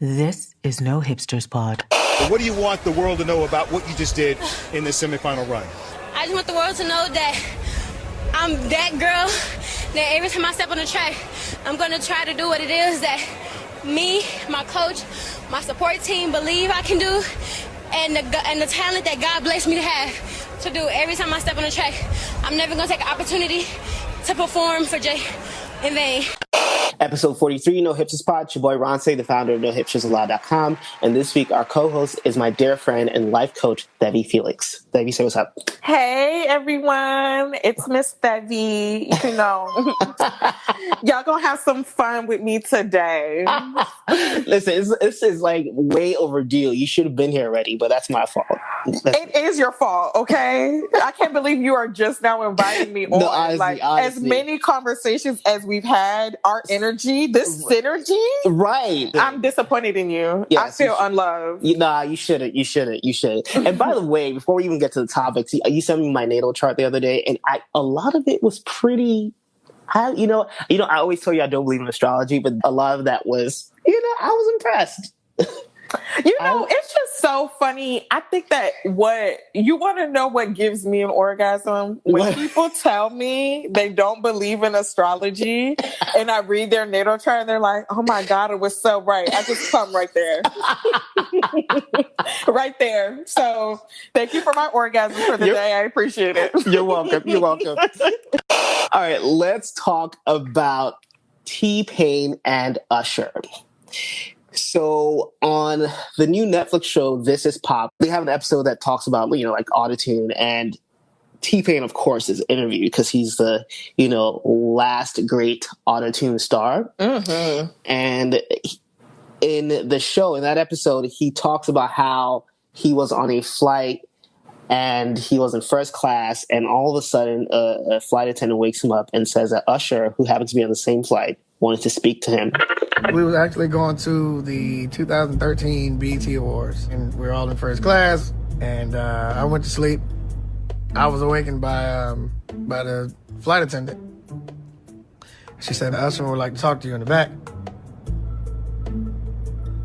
This is no Hipsters Pod. What do you want the world to know about what you just did in the semifinal run? I just want the world to know that I'm that girl that every time I step on the track, I'm going to try to do what it is that me, my coach, my support team believe I can do, and the talent that God blessed me to have to do every time I step on the track. I'm never going to take an opportunity to perform for Jay in vain. Episode 43, No Hipsters Pod. It's your boy Ronce, the founder of NoHipstersAllowed.com. And this week, our co-host is my dear friend and life coach, Debbie Felix. Debbie, say what's up. Hey, everyone. It's Miss Debbie. You know, y'all gonna have some fun with me today. Listen, this is like way overdue. You should have been here already, but that's my fault. It is your fault, okay? I can't believe you are just now inviting me on. No, honestly. As many conversations as we've had, our energy, this synergy. Right. I'm disappointed in you. Yes, I feel unloved. Nah, you shouldn't. And by the way, before we even get to the topics, you sent me my natal chart the other day, and a lot of it was pretty. I always tell you I don't believe in astrology, but a lot of that was, I was impressed. It's just so funny. I think that you want to know what gives me an orgasm? When people tell me they don't believe in astrology and I read their natal chart and they're like, oh my God, it was so right. I just come right there. Right there. So thank you for my orgasm for the day. I appreciate it. You're welcome. All right, let's talk about T-Pain and Usher. So on the new Netflix show, This Is Pop, they have an episode that talks about, like autotune, and T-Pain, of course, is interviewed because he's the, last great autotune star. Mm-hmm. And in the show, in that episode, he talks about how he was on a flight and he was in first class, and all of a sudden a flight attendant wakes him up and says that Usher, who happens to be on the same flight, wanted to speak to him. We was actually going to the 2013 BET Awards, and we were all in first class, and I went to sleep. I was awakened by the flight attendant. She said, Usher would like to talk to you in the back.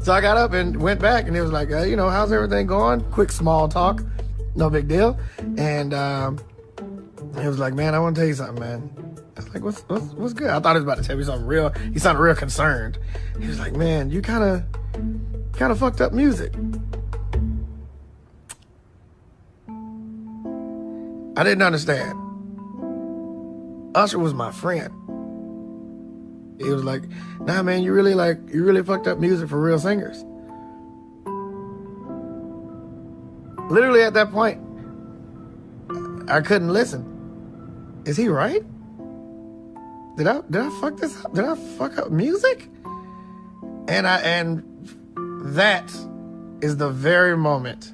So I got up and went back, and it was like, how's everything going? Quick, small talk. No big deal. And he was like, man, I want to tell you something, man. I was like, what's good? I thought he was about to tell me something real. He sounded real concerned. He was like, man, you kind of fucked up music. I didn't understand. Usher was my friend. He was like, nah, man, you really fucked up music for real singers. Literally at that point, I couldn't listen. Is he right? Did I fuck this up? Did I fuck up music? And that is the very moment.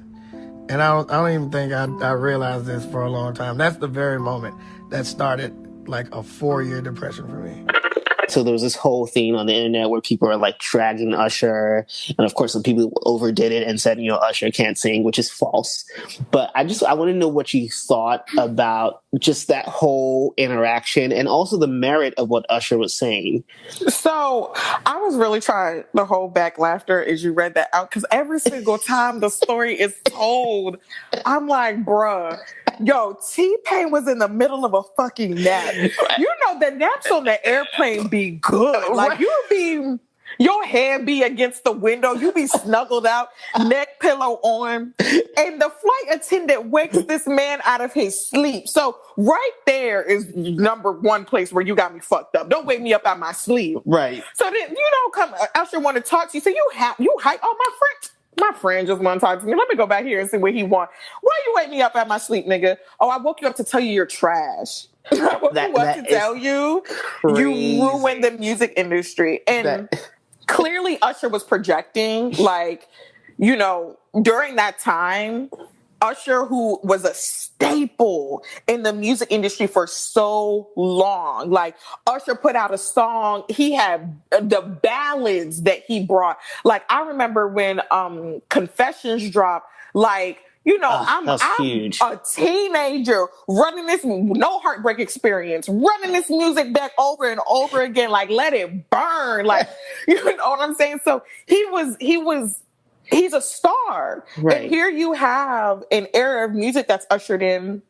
And I don't even think I realized this for a long time. That's the very moment that started like a 4-year depression for me. So there was this whole thing on the internet where people are like dragging Usher. And of course, some people overdid it and said, Usher can't sing, which is false. But I want to know what you thought about just that whole interaction and also the merit of what Usher was saying. So I was really trying to hold back laughter as you read that out, because every single time the story is told, I'm like, bruh. Yo, T-Pain was in the middle of a fucking nap. The naps on the airplane be good. Like, your hand be against the window. You be snuggled out, neck pillow on. And the flight attendant wakes this man out of his sleep. So right there is number one place where you got me fucked up. Don't wake me up out my sleep. Right. So then, come, Usher want to talk to you. So you hype, my friend just want to talk to me. Let me go back here and see what he want. Why you wake me up out my sleep, nigga? Oh, I woke you up to tell you you're trash. I woke you up to tell you crazy. You ruined the music industry. And clearly Usher was projecting, during that time, Usher, who was a staple in the music industry for so long. Like, Usher put out a song. He had the ballads that he brought. Like, I remember when Confessions dropped, like, You know, I'm huge. a teenager running this no heartbreak experience, running this music back over and over again, like let it burn, like you know what I'm saying. So he's a star, right. And here you have an era of music that's ushered in.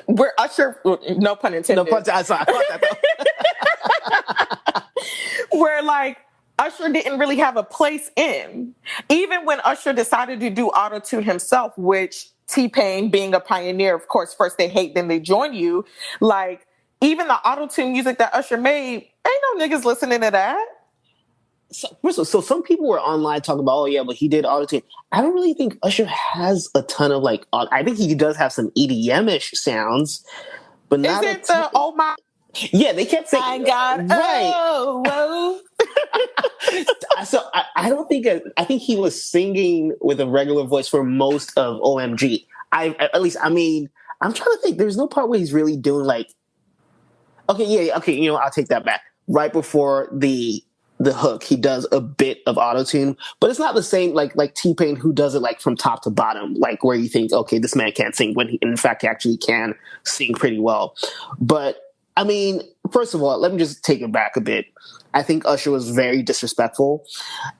Where Usher, no pun intended. No pun intended. I caught that though. Where like Usher didn't really have a place in. Even when Usher decided to do auto-tune himself, which T-Pain being a pioneer, of course, first they hate, then they join you. Like, even the auto-tune music that Usher made, ain't no niggas listening to that. So some people were online talking about, oh yeah, but he did auto-tune. I don't really think Usher has a ton of like, I think he does have some EDM-ish sounds, but not Is it the, oh my... Yeah, they kept saying, I got, right. Oh. So I don't think, I think he was singing with a regular voice for most of OMG. I'm trying to think, there's no part where he's really doing like, okay, I'll take that back. Right before the hook, he does a bit of autotune, but it's not the same like T-Pain, who does it like from top to bottom, like where you think, okay, this man can't sing, when he in fact he actually can sing pretty well. But I mean, first of all, let me just take it back a bit. I think Usher was very disrespectful,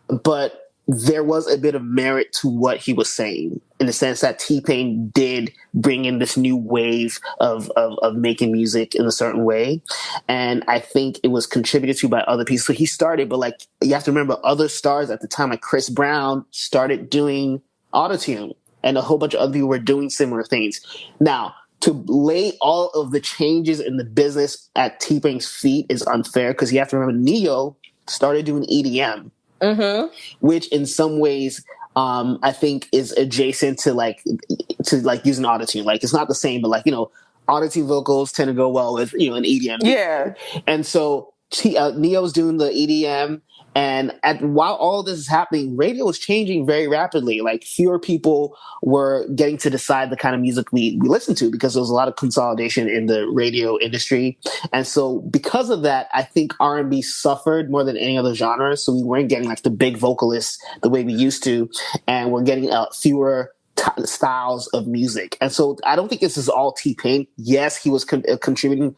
but there was a bit of merit to what he was saying, in the sense that T-Pain did bring in this new wave of making music in a certain way. And I think it was contributed to by other people. So he started, but like, you have to remember, other stars at the time, like Chris Brown, started doing autotune, and a whole bunch of other people were doing similar things. Now, to lay all of the changes in the business at T-Pain's feet is unfair, because you have to remember, Neo started doing EDM. Mm-hmm. Which in some ways, I think is adjacent to using autotune. Like, it's not the same, but like, autotune vocals tend to go well with, an EDM. Yeah. And so Neo's doing the EDM, and while all this is happening, radio was changing very rapidly. Like, fewer people were getting to decide the kind of music we listen to, because there was a lot of consolidation in the radio industry. And so because of that, I think R&B suffered more than any other genre. So we weren't getting like the big vocalists the way we used to, and we're getting fewer styles of music. And so I don't think this is all T-Pain. Yes, he was a contributing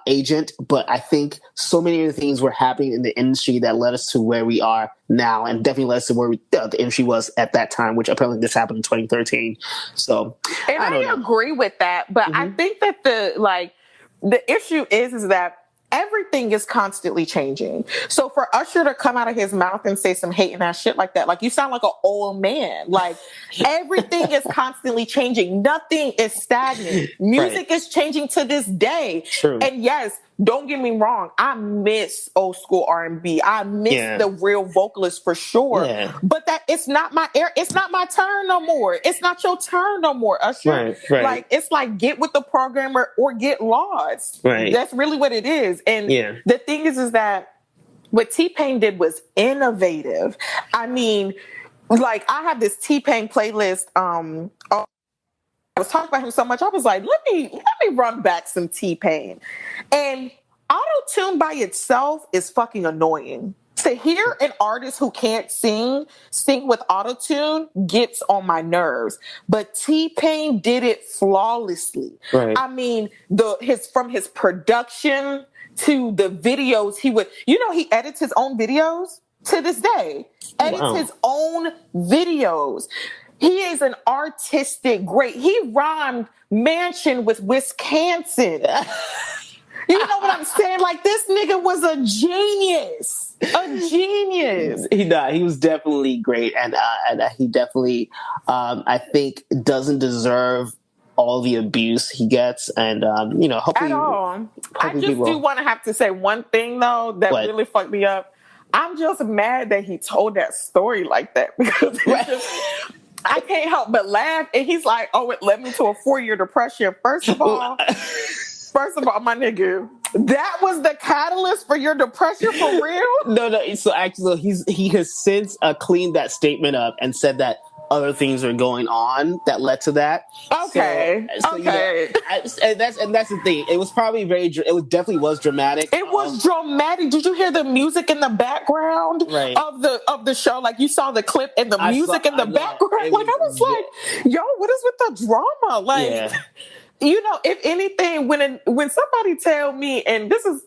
agent, but I think so many of the things were happening in the industry that led us to where we are now, and definitely led us to where the industry was at that time, which apparently this happened in 2013. So I agree with that, but I think that the issue is that everything is constantly changing. So for Usher to come out of his mouth and say some hating ass shit like that, like, you sound like an old man. Like, everything is constantly changing. Nothing is stagnant. Music is changing to this day. True. And yes, don't get me wrong, I miss old school R&B. I miss the real vocalists for sure. Yeah. But that it's not my turn no more. It's not your turn no more, Usher. Right. Like, it's like, get with the programmer or get lost. Right. That's really what it is. And the thing is that what T-Pain did was innovative. I mean, like, I have this T-Pain playlist. I was talking about him so much, I was like, let me run back some T-Pain. And auto-tune by itself is fucking annoying. To hear an artist who can't sing with auto-tune gets on my nerves. But T-Pain did it flawlessly. Right. I mean, from his production to the videos, he edits his own videos to this day. Edits his own videos. He is an artistic great. He rhymed mansion with Wisconsin. You know what I'm saying? Like, this nigga was a genius. A genius. He was definitely great. And he definitely, I think, doesn't deserve all the abuse he gets. And, hopefully... At all. I just do want to have to say one thing, though, that really fucked me up. I'm just mad that he told that story like that, because I can't help but laugh. And he's like, oh, it led me to a 4-year depression. First of all, my nigga, that was the catalyst for your depression, for real? No. So actually, he has since cleaned that statement up and said that other things were going on that led to that. Okay. So, okay. And that's the thing. It was probably definitely was dramatic. It was dramatic. Did you hear the music in the background of the show? Like you saw the clip and the music in the background. Like I was like, yo, what is with the drama? Like, you know, if anything, when somebody tell me, and this is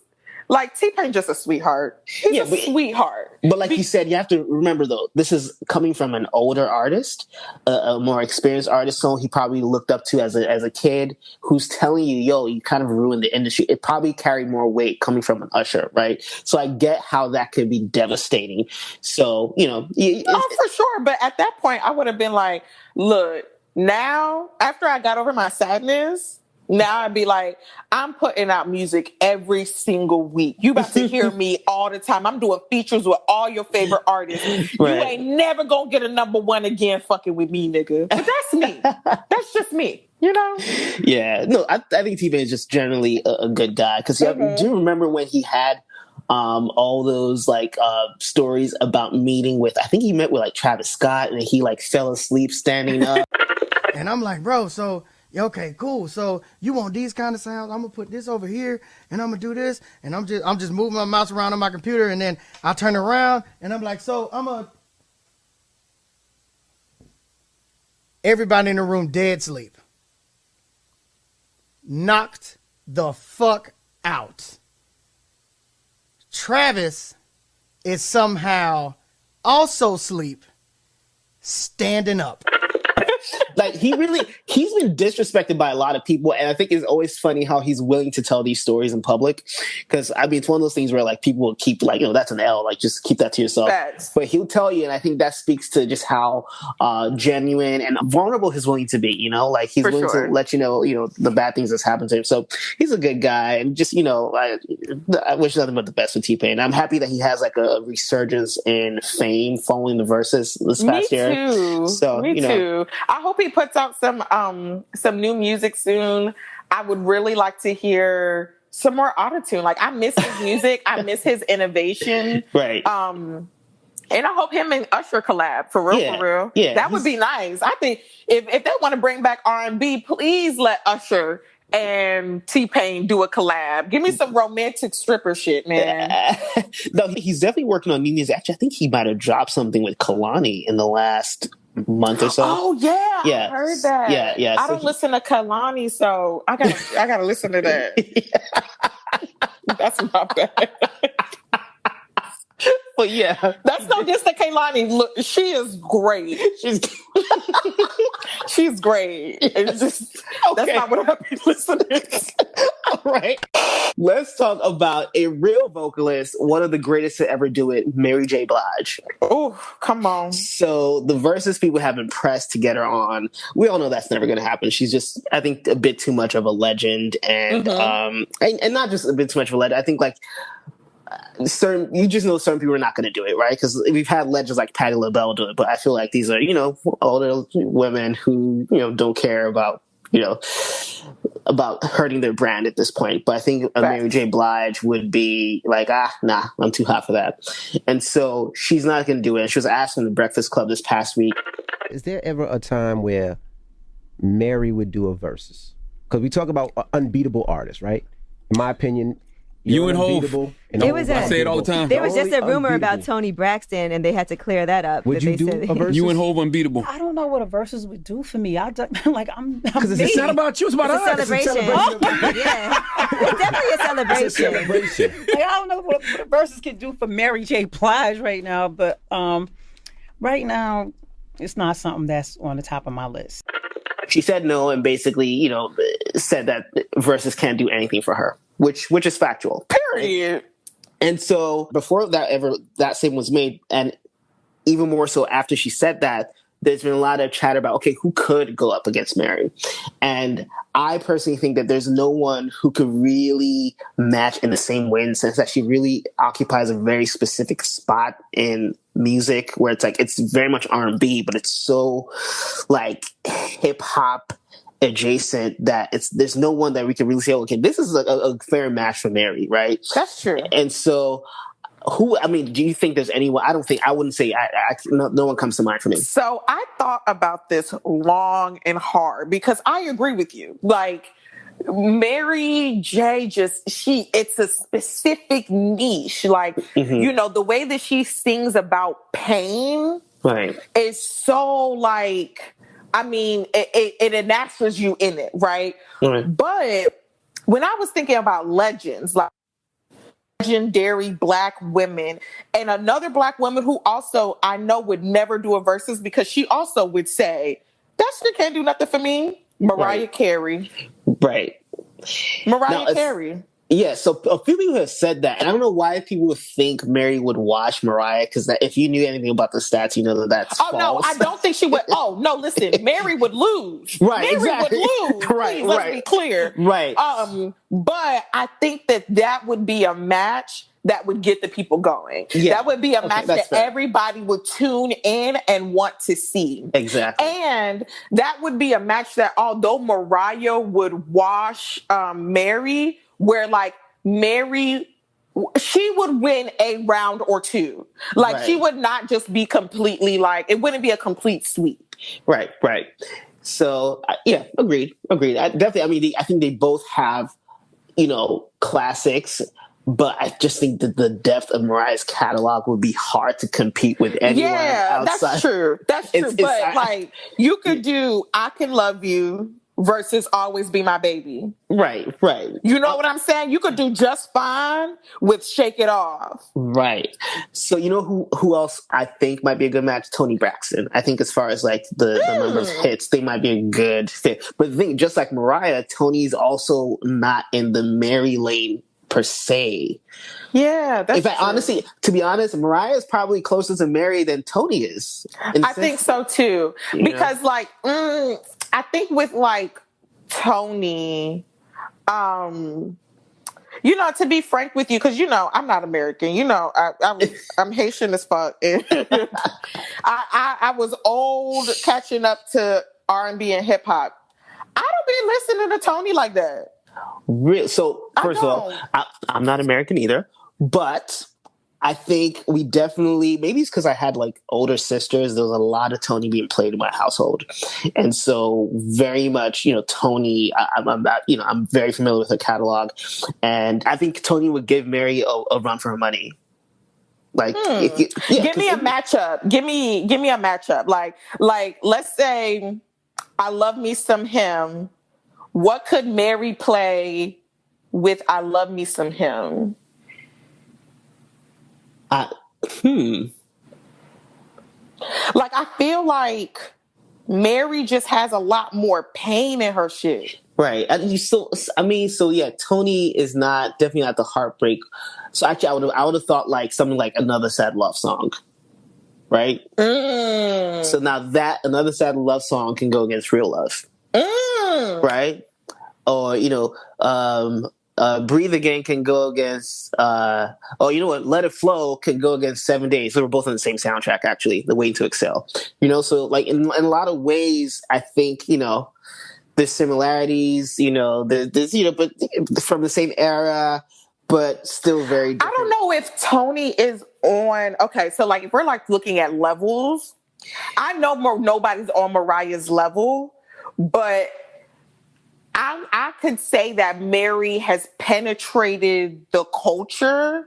like T-Pain just a sweetheart. He's a sweetheart. But like you said, you have to remember though, this is coming from an older artist, a more experienced artist, someone he probably looked up to as a kid, who's telling you, yo, you kind of ruined the industry. It probably carried more weight coming from an Usher, right? So I get how that could be devastating. So, you know. For sure. But at that point, I would have been like, look, now, after I got over my sadness, now I'd be like, I'm putting out music every single week. You about to hear me all the time. I'm doing features with all your favorite artists. Right. You ain't never gonna get a number one again fucking with me, nigga. But that's me. That's just me, you know? Yeah. No, I think T-Pain is just generally a good guy. Because do you remember when he had all those like stories about meeting with, I think he met with like Travis Scott and he like fell asleep standing up. And I'm like, bro, so okay, cool. So you want these kind of sounds? I'm gonna put this over here, and I'm gonna do this, and I'm just moving my mouse around on my computer, and then I turn around, and I'm like, so everybody in the room dead sleep, knocked the fuck out. Travis is somehow also asleep, standing up. Like he's been disrespected by a lot of people, and I think it's always funny how he's willing to tell these stories in public. Because I mean, it's one of those things where like people will keep like, you know, that's an L, like just keep that to yourself. But he'll tell you, and I think that speaks to just how genuine and vulnerable he's willing to be. You know, like he's willing to let you know the bad things that's happened to him. So he's a good guy, and just I wish nothing but the best for T-Pain. I'm happy that he has like a resurgence in fame following the Versus this past year. Me too. I hope he puts out some new music soon. I would really like to hear some more autotune. Like I miss his music. I miss his innovation. Right. And I hope him and Usher collab for real. Yeah. That would be nice. I think if they want to bring back R&B, please let Usher and T-Pain do a collab. Give me some romantic stripper shit, man. No, he's definitely working on new music. Actually, I think he might have dropped something with Kalani in the last month or so. Oh yeah, I heard that. Yeah. I don't listen to Kalani, so I gotta listen to that. That's my bad. But yeah, that's no diss to Kaylani. Look, she is great. She's great. It's just that's not what I've been listening to. All right. Let's talk about a real vocalist, one of the greatest to ever do it, Mary J. Blige. Oh, come on. So the Versus people have been pressed to get her on. We all know that's never going to happen. She's just, I think, a bit too much of a legend, and and not just a bit too much of a legend. I think like. You just know certain people are not going to do it, right? Because we've had legends like Patti LaBelle do it, but I feel like these are, older women who, don't care about, about hurting their brand at this point. But I think a Mary J. Blige would be like, nah, I'm too hot for that. And so she's not going to do it. And she was asked in the Breakfast Club this past week. Is there ever a time where Mary would do a versus? Because we talk about unbeatable artists, right? In my opinion, you and Hov. I say it all the time. There was just a rumor about Toni Braxton, and they had to clear that up. Would you do a versus? You and Hov unbeatable. I don't know what a versus would do for me. I'm because it's not about you. It's about us. It's a celebration. Yeah, it's definitely a celebration. It's a celebration. Like, I don't know what a versus can do for Mary J. Blige right now, but right now it's not something that's on the top of my list. She said no, and basically, said that Versus can't do anything for her, which is factual. Period. And so before that statement was made, and even more so after she said that, there's been a lot of chatter about, okay, who could go up against Mary? And I personally think that there's no one who could really match in the same way, in the sense that she really occupies a very specific spot in music where it's like, it's very much R&B, but it's so like hip hop adjacent that there's no one that we can really say, okay, this is a fair match for Mary, right? That's true. And so Who? I mean, do you think there's anyone? I don't think. I wouldn't say. No one comes to mind for me. So I thought about this long and hard because I agree with you. Like Mary J. it's a specific niche. Like the way that she sings about pain, right, is so like. I mean, it enacts you in it, right? But when I was thinking about legends, like legendary Black women, and another Black woman who also I know would never do a versus because she also would say, that shit can't do nothing for me. Mariah Carey. Right. Mariah Carey. Yeah, so a few people have said that, and I don't know why people would think Mary would watch Mariah, because if you knew anything about the stats, you know that's false. No, I don't think she would. Oh, no, listen, Mary would lose. Right, Mary exactly. would lose. Right, Please, let's be clear. Right. But I think that would be a match that would get the people going. Yeah. That would be a match that everybody would tune in and want to see. Exactly. And that would be a match that although Mariah would wash Mary, where like Mary, she would win a round or two. Like she would not just be completely like, it wouldn't be a complete sweep. Right. So yeah, agreed. I think they both have, classics, but I just think that the depth of Mariah's catalog would be hard to compete with anyone outside. That's true. But you could do I Can Love You versus Always Be My Baby. Right. You know what I'm saying? You could do just fine with Shake It Off. Right. So who else I think might be a good match? Toni Braxton. I think as far as like the number of hits, they might be a good fit. But the thing, just like Mariah, Toni's also not in the Mary lane per se. Yeah, that's true. Honestly, to be honest, Mariah is probably closer to Mary than Toni is. I think so too. Because I think with like Toni, to be frank with you, because I'm not American. I'm Haitian as fuck. I was old catching up to R&B and hip hop. I don't be listening to Toni like that. So first of all, I'm not American either, but I think we definitely, maybe it's because I had like older sisters. There was a lot of Toni being played in my household, and so very much, Toni. I'm very familiar with her catalog, and I think Toni would give Mary a run for her money. Like, give me a matchup. Give me a matchup. Like, let's say I Love Me Some Him. What could Mary play with I Love Me Some Him? Like, I feel like Mary just has a lot more pain in her shit. Right. Toni is definitely not the heartbreak. So actually, I would have thought like something like Another Sad Love Song. Right? So now that Another Sad Love Song can go against Real Love. Right? Or, Breathe Again can go against, Let It Flow can go against 7 Days. They were both on the same soundtrack, actually, The Way to Excel. So like in a lot of ways, I think, there's similarities, there's, but from the same era, but still very different. I don't know if Toni is on, okay, so like if we're like looking at levels, I know nobody's on Mariah's level, but I could say that Mary has penetrated the culture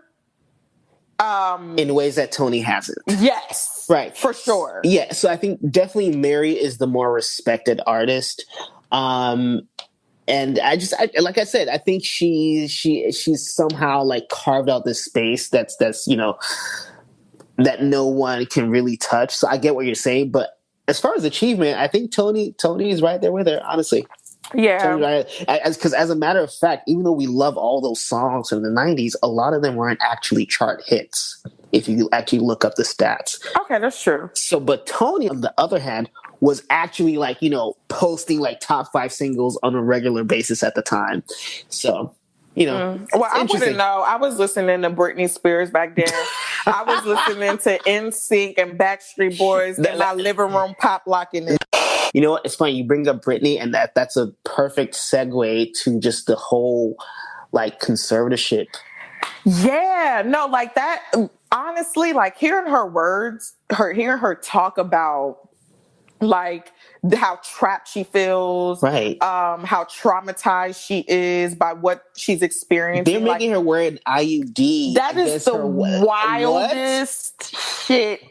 in ways that Toni hasn't. Yes. Right. For sure. Yeah. So I think definitely Mary is the more respected artist. And like I said, I think she's somehow like carved out this space that's that no one can really touch. So I get what you're saying, but as far as achievement, I think Toni is right there with her, honestly. Yeah. Because as a matter of fact, even though we love all those songs from the 90s, a lot of them weren't actually chart hits, if you actually look up the stats. Okay, that's true. So, but Toni, on the other hand, was actually like, posting like top 5 singles on a regular basis at the time. So, Well, I wouldn't know. I was listening to Britney Spears back then. I was listening to NSYNC and Backstreet Boys in my living room pop locking it. You know what? It's funny you bring up Britney, and that's a perfect segue to just the whole like conservatorship Yeah, no, like that. Honestly, like hearing her words, hearing her talk about like how trapped she feels, right? How traumatized she is by what she's experiencing. They're making her wear an IUD. That is the wildest shit.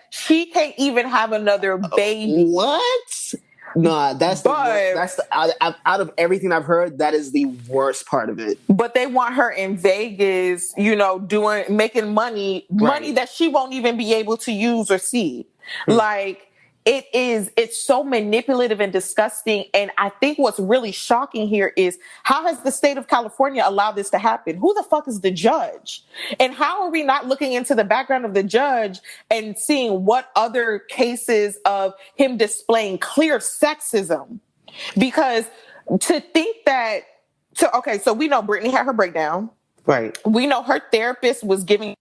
She can't even have another baby. What? No, that's out of everything I've heard, that is the worst part of it. But they want her in Vegas, making money that she won't even be able to use or see. Like, it's so manipulative and disgusting. And I think what's really shocking here is how has the state of California allowed this to happen? Who the fuck is the judge? And how are we not looking into the background of the judge and seeing what other cases of him displaying clear sexism? Because to think that, so we know Brittany had her breakdown. Right. We know her therapist was giving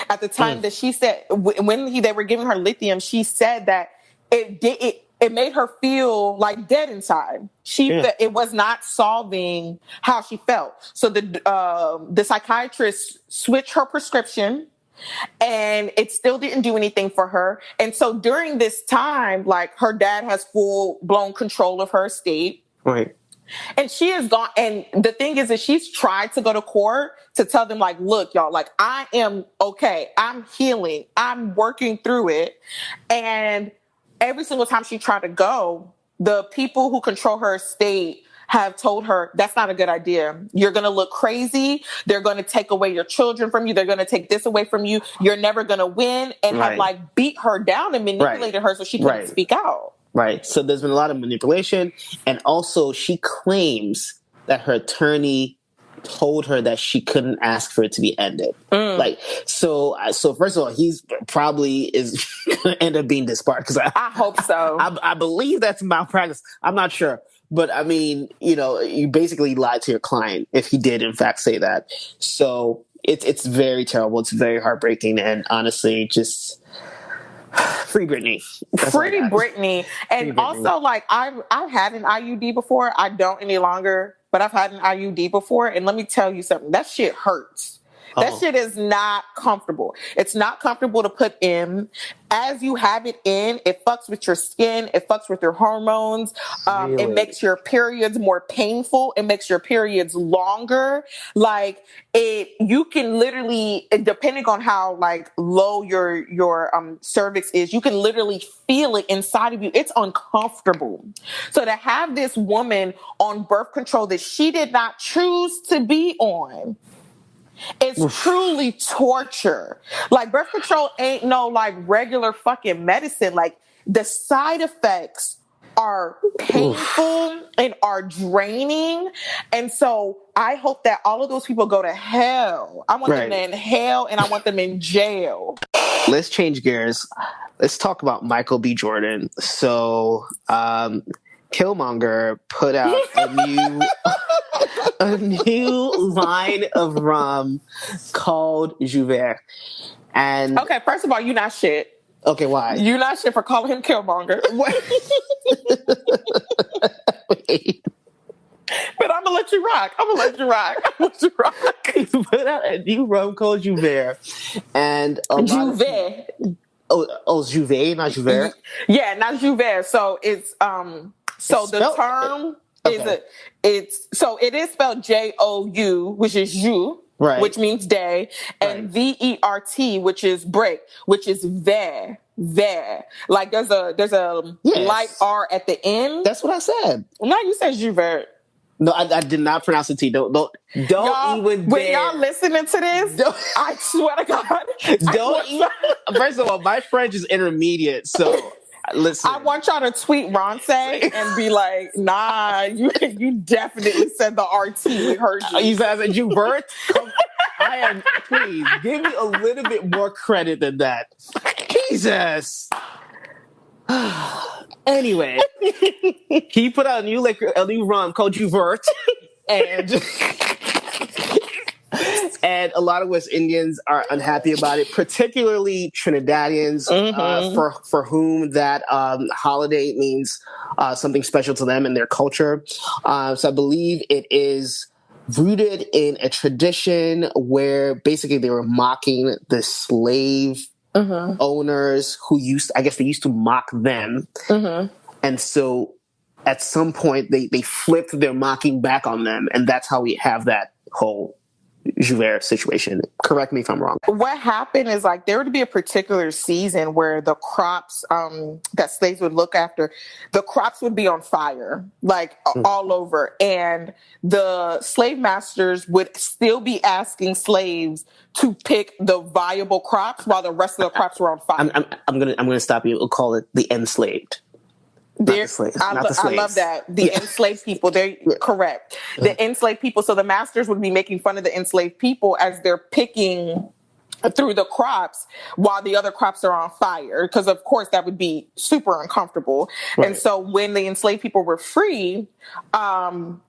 at the time that she said when they were giving her lithium, she said that it made her feel like dead inside. It was not solving how she felt. So the psychiatrist switched her prescription, and it still didn't do anything for her. And so during this time, like her dad has full blown control of her estate. Right. And she has gone, and the thing is that she's tried to go to court to tell them, like, look, y'all, like, I am okay. I'm healing. I'm working through it. And every single time she tried to go, the people who control her estate have told her, that's not a good idea. You're going to look crazy. They're going to take away your children from you. They're going to take this away from you. You're never going to win. And have, like, beat her down and manipulated her so she couldn't speak out. Right. So there's been a lot of manipulation. And also she claims that her attorney told her that she couldn't ask for it to be ended. Like, so first of all, he's probably is going to end up being disbarred because I hope so. I believe that's malpractice. I'm not sure. But I mean, you basically lied to your client if he did in fact say that. So it's very terrible. It's very heartbreaking. And honestly, just free Britney. Free Britney. And also, like, I've had an IUD before. I don't any longer, but I've had an IUD before. And let me tell you something. That shit hurts. That shit is not comfortable. It's not comfortable to put in. As you have it in, it fucks with your skin. It fucks with your hormones. Really? It makes your periods more painful. It makes your periods longer. Like, you can literally, depending on how like low your cervix is, you can literally feel it inside of you. It's uncomfortable. So to have this woman on birth control that she did not choose to be on, it's truly torture. Like, birth control ain't no like regular fucking medicine. Like, the side effects are painful and are draining. And so I hope that all of those people go to hell. I want them in hell, and I want them in jail. Let's change gears. Let's talk about Michael B. Jordan. So, Killmonger put out a new line of rum called Jouvert. And okay, first of all, you're not shit. Okay, why? You're not shit for calling him Killmonger. Wait. But I'm gonna let you rock. He put out a new rum called Jouvert, and Jouvert. Jouvert, not Jouvert. Yeah, not Jouvert. So it's the term it is spelled Jou, which is jou, right, which means day, and Vert, which is break, which is ver. Like there's a light R at the end. That's what I said. No, you said Jouvert. No, I did not pronounce the T. Don't y'all, even dare. When y'all listening to this, I swear to God. First of all, my French is intermediate, so listen. I want y'all to tweet Ronce and be like, nah, you definitely said the RT. We heard you. You said Jouvert? Please, give me a little bit more credit than that. Jesus. Anyway, he put out a new rum called Jouvert, and a lot of West Indians are unhappy about it, particularly Trinidadians, for whom that holiday means something special to them and their culture. So I believe it is rooted in a tradition where basically they were mocking the slave owners who I guess they used to mock them. And so at some point they flipped their mocking back on them. And that's how we have that whole Joubert situation. Correct me if I'm wrong. What happened is like there would be a particular season where the crops that slaves would look after, the crops would be on fire, like all over. And the slave masters would still be asking slaves to pick the viable crops while the rest of the crops were on fire. I'm gonna stop you. We'll call it the enslaved. I love that. The enslaved people, they're correct. The enslaved people. So the masters would be making fun of the enslaved people as they're picking through the crops while the other crops are on fire. Because of course that would be super uncomfortable. Right. And so when the enslaved people were free,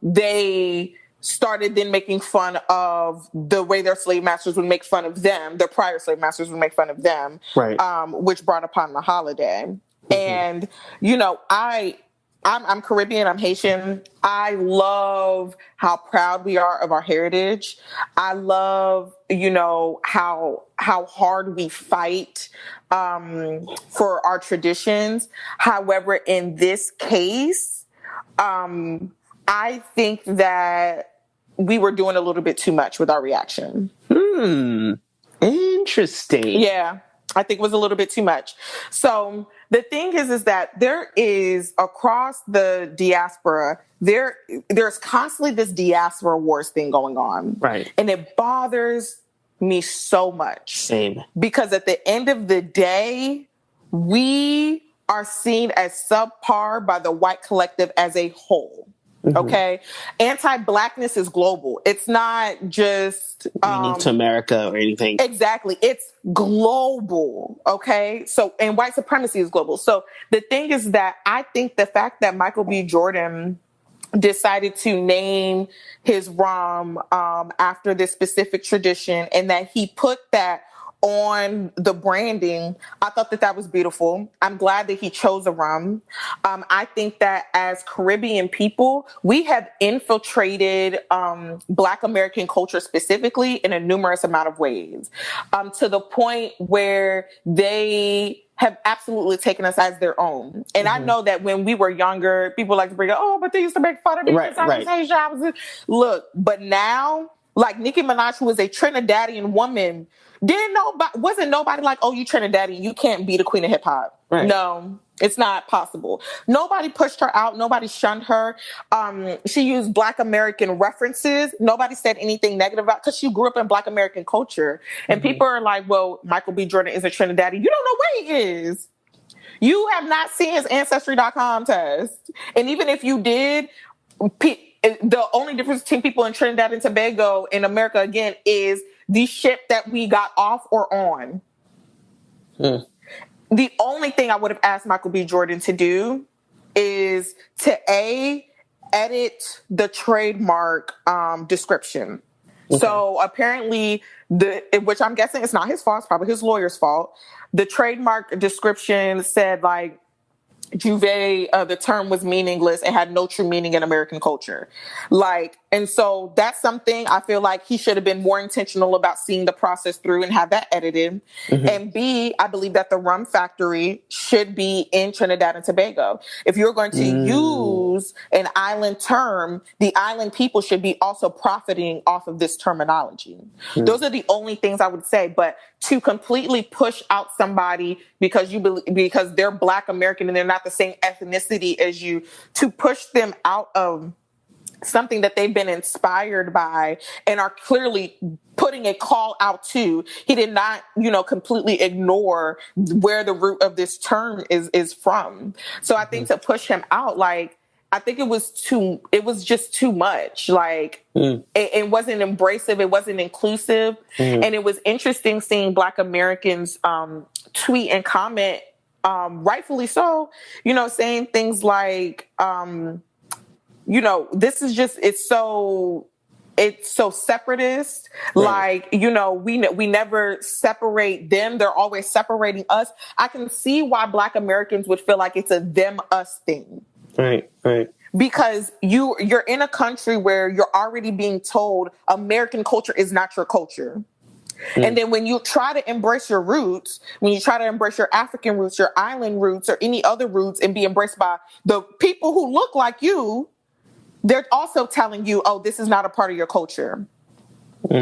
they started then making fun of the way their slave masters would make fun of them. Their prior slave masters would make fun of them, right. Which brought upon the holiday. And, you know, I'm Caribbean, I'm Haitian. I love how proud we are of our heritage. I love, you know, how hard we fight for our traditions. However, in this case, I think that we were doing a little bit too much with our reaction. Interesting. Yeah. I think it was a little bit too much. So the thing is that there is across the diaspora, there's constantly this diaspora wars thing going on. Right. And it bothers me so much. Same. Because at the end of the day, we are seen as subpar by the white collective as a whole. Okay. Anti-blackness is global. It's not just unique to America or anything. Exactly. It's global. Okay. So, and white supremacy is global. So the thing is that I think the fact that Michael B. Jordan decided to name his rum after this specific tradition and that he put that on the branding, I thought that was beautiful. I'm glad that he chose a rum. I think that as Caribbean people, we have infiltrated Black American culture specifically in a numerous amount of ways, to the point where they have absolutely taken us as their own. And I know that when we were younger, people like to bring up, oh, but they used to make fun of me. Right. Look, but now, like Nicki Minaj, who is a Trinidadian woman, wasn't nobody like, oh, you Trinidadian, you can't be the queen of hip hop. Right. No, it's not possible. Nobody pushed her out. Nobody shunned her. She used Black American references. Nobody said anything negative about, because she grew up in Black American culture. And people are like, well, Michael B. Jordan is a Trinidadian. You don't know where he is. You have not seen his Ancestry.com test. And even if you did, the only difference between people in Trinidad and Tobago in America, again, is the ship that we got off or on. The only thing I would have asked Michael B. Jordan to do is to edit the trademark description. Okay. So apparently, which I'm guessing it's not his fault, it's probably his lawyer's fault. The trademark description said like, Juve, the term was meaningless. It had no true meaning in American culture. And so that's something I feel like he should have been more intentional about seeing the process through and have that edited. And B, I believe that the rum factory should be in Trinidad and Tobago. If you're going to use an island term, the island people should be also profiting off of this terminology. Those are the only things I would say. But to completely push out somebody because because they're Black American and they're not the same ethnicity as you, to push them out of something that they've been inspired by and are clearly putting a call out to. He did not, completely ignore where the root of this term is from. So I think to push him out, I think it was just too much. It wasn't embracive. It wasn't inclusive. And it was interesting seeing Black Americans tweet and comment, rightfully so, saying things like, this is just, it's so separatist. Right. We never separate them. They're always separating us. I can see why Black Americans would feel like it's a them us thing. Right. because you're in a country where you're already being told American culture is not your culture. And then when you try to embrace your roots, when you try to embrace your African roots, your island roots, or any other roots, and be embraced by the people who look like you, they're also telling you, oh, this is not a part of your culture.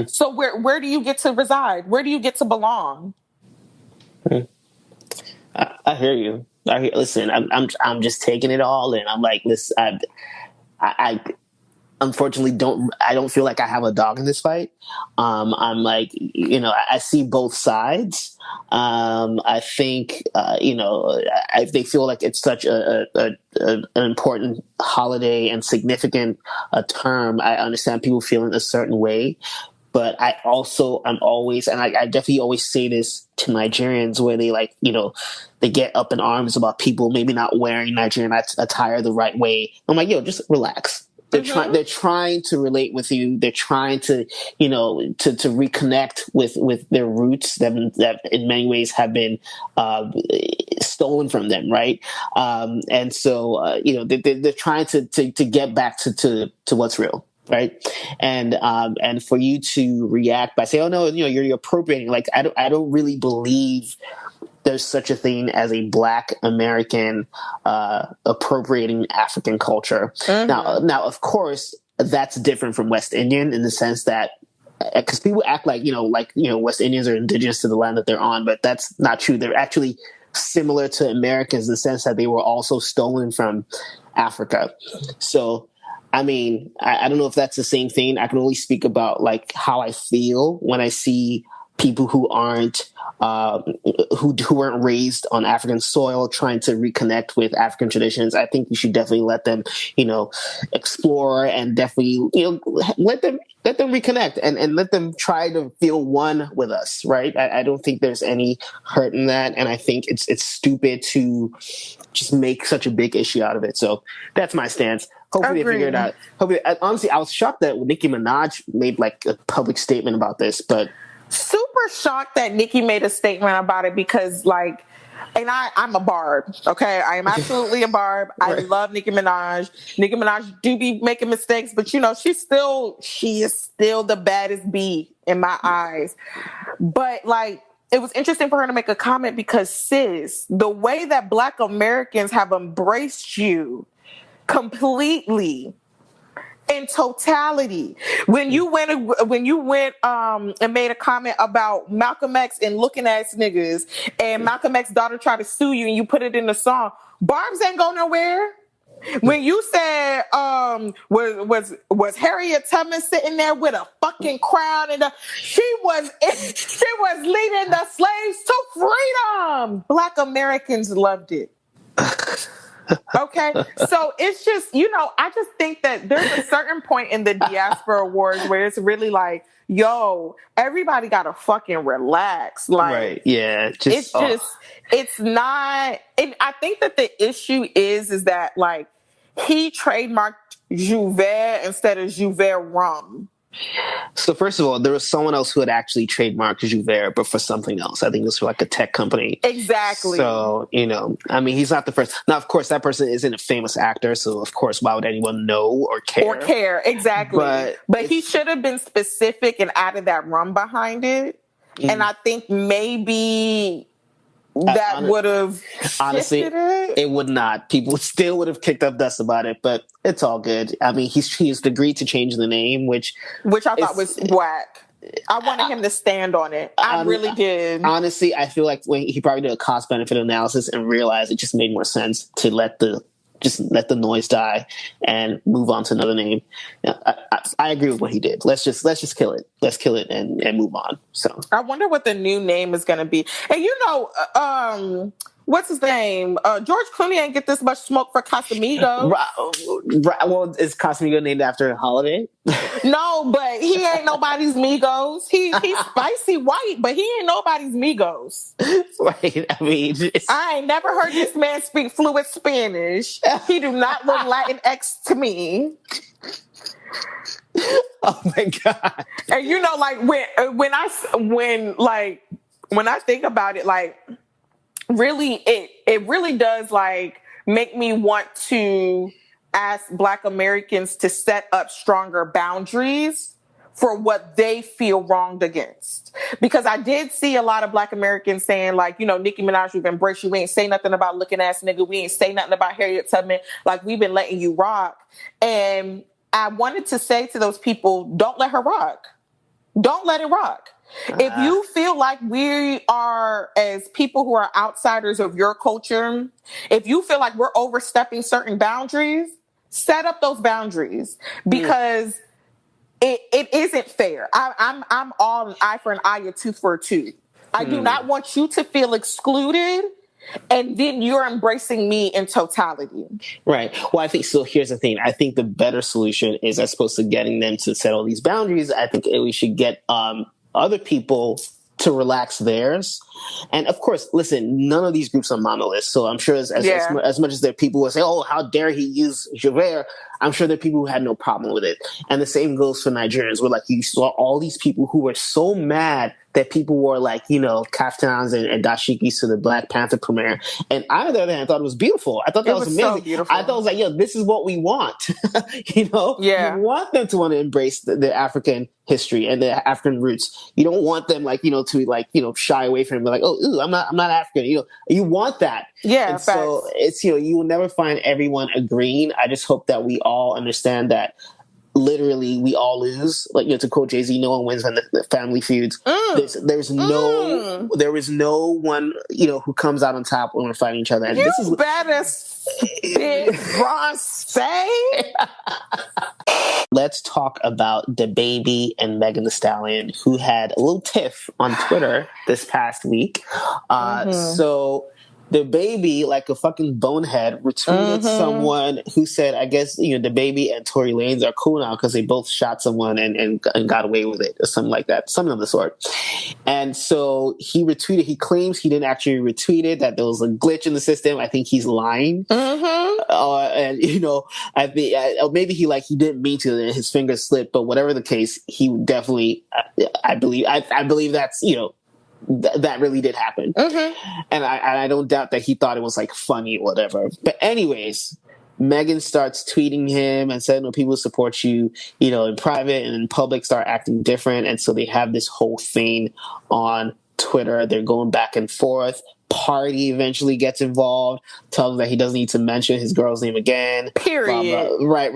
So where do you get to reside? Where do you get to belong? I hear you. Listen, I'm just taking it all in. I'm like, listen, I unfortunately don't feel like I have a dog in this fight. I'm like, I see both sides. I think, if they feel like it's such an important holiday and significant term, I understand people feeling a certain way. But I'm always, and I definitely always say this to Nigerians where they they get up in arms about people maybe not wearing Nigerian attire the right way. I'm like, yo, just relax. They're trying to relate with you. They're trying to, to reconnect with their roots that in many ways have been stolen from them, right? And so, they're trying to get back to what's real. Right. And for you to react by saying, oh, no, you're appropriating. Like, I don't really believe there's such a thing as a Black American appropriating African culture. Now, of course, that's different from West Indian in the sense that because people act like, West Indians are indigenous to the land that they're on, but that's not true. They're actually similar to Americans in the sense that they were also stolen from Africa. So, I mean, I don't know if that's the same thing. I can only speak about like how I feel when I see people who aren't who weren't raised on African soil trying to reconnect with African traditions. I think we should definitely let them, explore and definitely, let them reconnect and let them try to feel one with us. Right. I don't think there's any hurt in that. And I think it's stupid to just make such a big issue out of it. So that's my stance. Hopefully they figure it out. Honestly, I was shocked that Nicki Minaj made like a public statement about this, but super shocked that Nicki made a statement about it because and I'm a barb, okay? I am absolutely a barb. Right. I love Nicki Minaj. Nicki Minaj do be making mistakes, but she is still the baddest bee in my eyes. But it was interesting for her to make a comment because sis, the way that Black Americans have embraced you completely in totality. When you went and made a comment about Malcolm X and looking ass niggas, and Malcolm X's daughter tried to sue you, and you put it in the song, Barb's ain't go nowhere. When you said was Harriet Tubman sitting there with a fucking crown and she was leading the slaves to freedom. Black Americans loved it. Okay, so it's just, I just think that there's a certain point in the diaspora wars where it's really like, yo, everybody gotta fucking relax. Like, right, yeah, it's not. And I think that the issue is that he trademarked Jouvert instead of Jouvert rum. So first of all, there was someone else who had actually trademarked Jouvert, but for something else. I think it was for like a tech company. Exactly. So, I mean, he's not the first. Now, of course, that person isn't a famous actor. So, of course, why would anyone know or care? Exactly. But he should have been specific and added that rum behind it. And I think maybe that would have honestly it would not. People still would have kicked up dust about it, but it's all good. I mean, he's agreed to change the name, which I thought was whack. I wanted him to stand on it. I really did. Honestly, I feel like when he probably did a cost benefit analysis and realized it just made more sense to let the noise die and move on to another name. I agree with what he did. Let's just kill it. Let's kill it and move on. So I wonder what the new name is going to be. And what's his name? George Clooney ain't get this much smoke for Casamigos. Right. Well, is Casamigo named after a holiday? No, but he ain't nobody's Migos. He's spicy white, but he ain't nobody's Migos. Right. I mean, I ain't never heard this man speak fluent Spanish. He do not look Latinx to me. Oh my God. And when I think about it, really it really does make me want to ask Black Americans to set up stronger boundaries for what they feel wronged against. Because I did see a lot of Black Americans saying, like, Nicki Minaj, we've embraced you. We ain't say nothing about looking ass nigga. We ain't say nothing about Harriet Tubman. Like, we've been letting you rock. And I wanted to say to those people, don't let her rock. Don't let it rock. If you feel like we are, as people who are outsiders of your culture, if you feel like we're overstepping certain boundaries, set up those boundaries. Because it isn't fair. I'm all an eye for an eye, a tooth for a tooth. I do not want you to feel excluded, and then you're embracing me in totality. Right. Well, I think so. Here's the thing. I think the better solution is, as opposed to getting them to set all these boundaries, I think we should get other people to relax theirs. And of course, listen, none of these groups are monoliths. So I'm sure as much as there are people who say, oh, how dare he use Javert, I'm sure there are people who had no problem with it. And the same goes for Nigerians, where like you saw all these people who were so mad that people wore like, kaftans and dashikis to the Black Panther premiere. And I, on the other hand, thought it was beautiful. I thought that was amazing. So beautiful. I thought it was like, this is what we want. You want them to want to embrace the African history and the African roots. You don't want them to shy away from it, like, oh, I'm not African. You want that. Yeah. And so it's, you will never find everyone agreeing. I just hope that we all understand that literally we all lose. Like, to quote Jay-Z, no one wins when the family feuds. There is no one, who comes out on top when we're fighting each other. And this is better spit, Ross, say. Let's talk about DaBaby and Megan Thee Stallion, who had a little tiff on Twitter this past week. So DaBaby, like a fucking bonehead, retweeted someone who said, I guess, DaBaby and Tory Lanez are cool now because they both shot someone and got away with it, or something like that, something of the sort. And so he retweeted, he claims he didn't actually retweet it, that there was a glitch in the system. I think he's lying. And, I think maybe he didn't mean to, and his fingers slipped, but whatever the case, he definitely, I believe that's, that really did happen. And I don't doubt that he thought it was like funny or whatever. But anyways, Megan starts tweeting him and said, no, people support you, in private, and in public start acting different. And so they have this whole thing on Twitter. They're going back and forth. Party eventually gets involved, tells him that he doesn't need to mention his girl's name again. Period. Blah, blah. Right.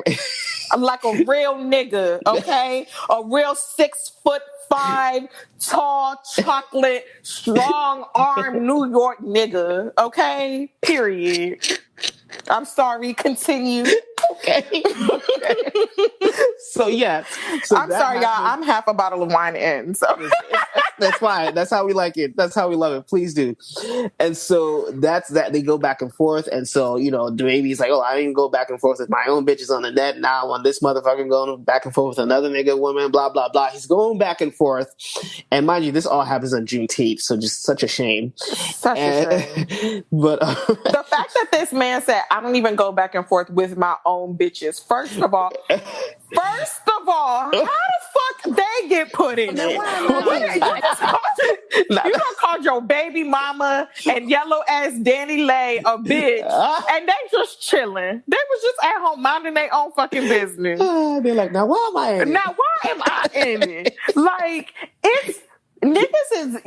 I'm like a real nigga, okay? A real 6'5" tall, chocolate, strong arm New York nigga, okay? Period. I'm sorry, continue. Okay. So yeah. I'm sorry, y'all. I'm half a bottle of wine in. So that's fine. That's how we like it. That's how we love it. Please do. And so that's that. They go back and forth. And so, DaBaby's like, oh, I didn't go back and forth with my own bitches on the net. Now I want this motherfucker going back and forth with another nigga woman, blah, blah, blah. He's going back and forth. And mind you, this all happens on Juneteenth. So just such a shame. Such a shame. But the fact that this man said, I don't even go back and forth with my own bitches. First of all, how the fuck they get put in it? You don't call your baby mama and yellow ass Danny Lay a bitch, and they just chilling. They was just at home minding their own fucking business. They're like, now why am I in it? Now why am I in it? Like, it's niggas,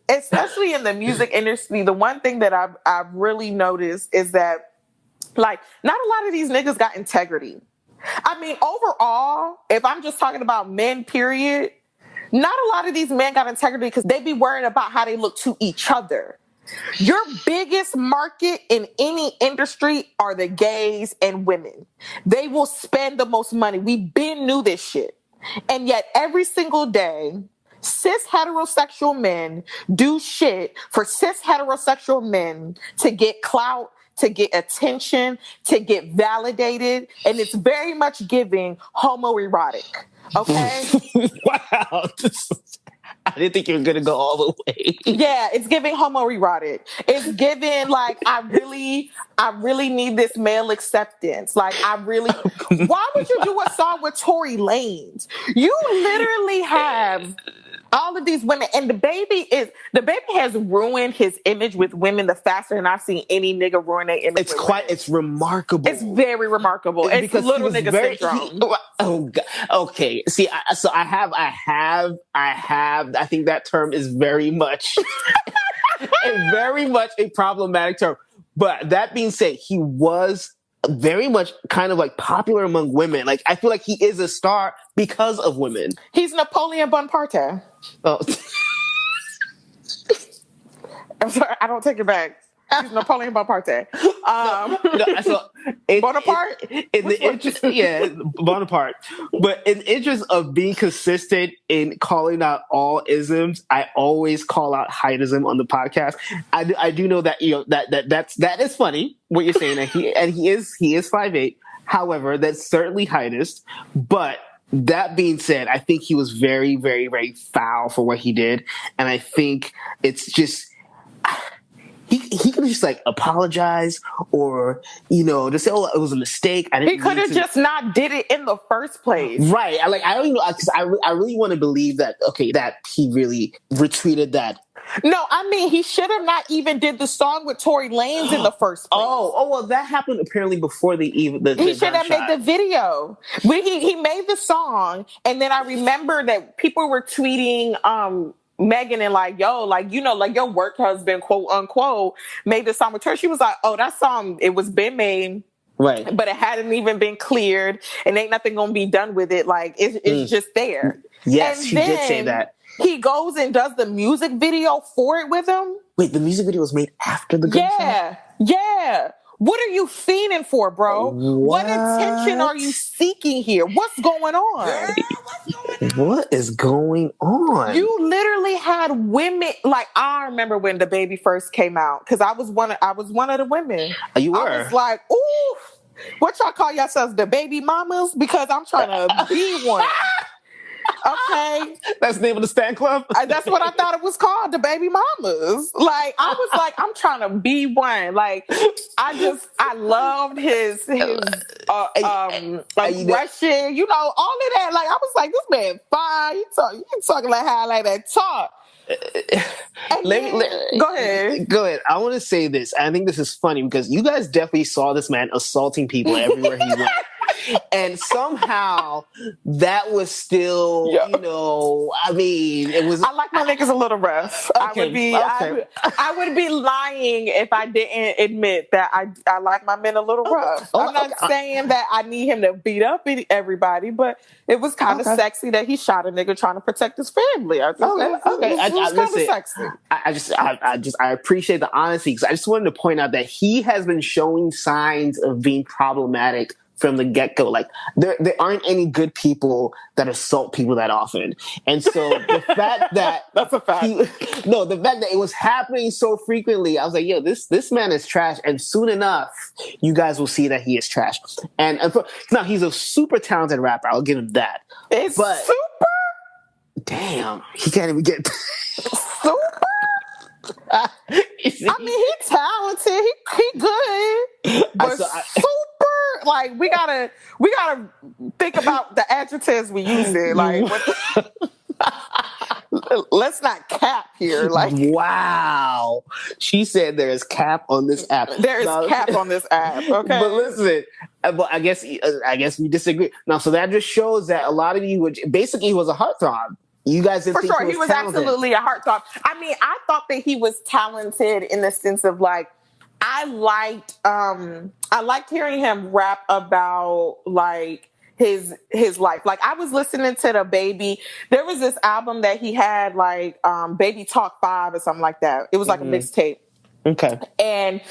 especially in the music industry. The one thing that I've really noticed is that, like, not a lot of these niggas got integrity. I mean, overall, if I'm just talking about men, period, not a lot of these men got integrity because they be worried about how they look to each other. Your biggest market in any industry are the gays and women. They will spend the most money. We been knew this shit. And yet every single day, cis heterosexual men do shit for cis heterosexual men to get clout, to get attention, to get validated. And it's very much giving homoerotic. Okay? Wow. I didn't think you were going to go all the way. Yeah, it's giving homoerotic. It's giving, like, I really need this male acceptance. Like, why would you do a song with Tory Lanez? You literally have All of these women, and the baby has ruined his image with women the faster than I've seen any nigga ruin their image. It's remarkable. It's very remarkable. It's because little nigga syndrome. Oh God. Okay. See, I think that term is very much, very much a problematic term. But that being said, he was very much kind of like popular among women. Like, I feel like he is a star because of women. He's Napoleon Bonaparte. Oh. I'm sorry, I don't take it back. He's Napoleon Bonaparte. Bonaparte? In the interest, Bonaparte. But in the interest of being consistent in calling out all isms, I always call out heightism on the podcast. I do know that that is funny what you're saying, and he is 5'8". However, that's certainly heightist. But that being said, I think he was very, very, very foul for what he did, and I think it's just. He could have just like apologized or, just say, "Oh, it was a mistake." He could have just not did it in the first place. Right. I don't even know, because I really want to believe that, that he really retweeted that. No, I mean, he should have not even did the song with Tory Lanez in the first place. Oh, well, that happened apparently before he should have made the video. He made the song, and then I remember that people were tweeting, Megan and like, yo, like, like your work husband, quote unquote, made the song with her. She was like, oh, that song, it was been made. Right. But it hadn't even been cleared and ain't nothing going to be done with it. Like, it's just there. Yes, and she did say that. He goes and does the music video for it with him. Wait, the music video was made after the gunshot? Yeah. What are you fiending for, bro? What attention are you seeking here? What's going on? What is going on? You literally had women, like, I remember when the baby first came out, because I was one of the women. You were? I was like, ooh, what y'all call yourselves, the baby mamas? Because I'm trying to be one. Okay. That's the name of the stand club? That's what I thought it was called, the baby mamas. Like, I was like, I'm trying to be one. Like, I loved his aggression, all of that. Like, I was like, this man fine. You talking like how I like that talk. Go ahead. I want to say this. I think this is funny because you guys definitely saw this man assaulting people everywhere he went. And somehow that was still, I mean, it was. I like my niggas a little rough. Okay, I would be lying if I didn't admit that I like my men a little rough. I'm not saying that I need him to beat up everybody, but it was kind of sexy that he shot a nigga trying to protect his family. I think it was kind of sexy. I appreciate the honesty, because I just wanted to point out that he has been showing signs of being problematic from the get-go. Like, there aren't any good people that assault people that often. And so the fact that that's a fact. The fact that it was happening so frequently, I was like, yo, this man is trash. And soon enough, you guys will see that he is trash. And now he's a super talented rapper. I'll give him that. Super? Damn, he can't even get super. I mean, he's talented. He good, but super. Like, we gotta think about the adjectives we use there. Like, let's not cap here. Like, wow, she said there is cap on this app. There is cap on this app. Okay, but listen, I guess we disagree. Now, so that just shows that a lot of you basically he was a heartthrob. You guys didn't think he was talented. Absolutely a heartthrob. I mean, I thought that he was talented in the sense of, like, I liked hearing him rap about, like, his life. Like, I was listening to the Baby. There was this album that he had, like, Baby Talk 5 or something like that. It was like a mixtape. Okay. And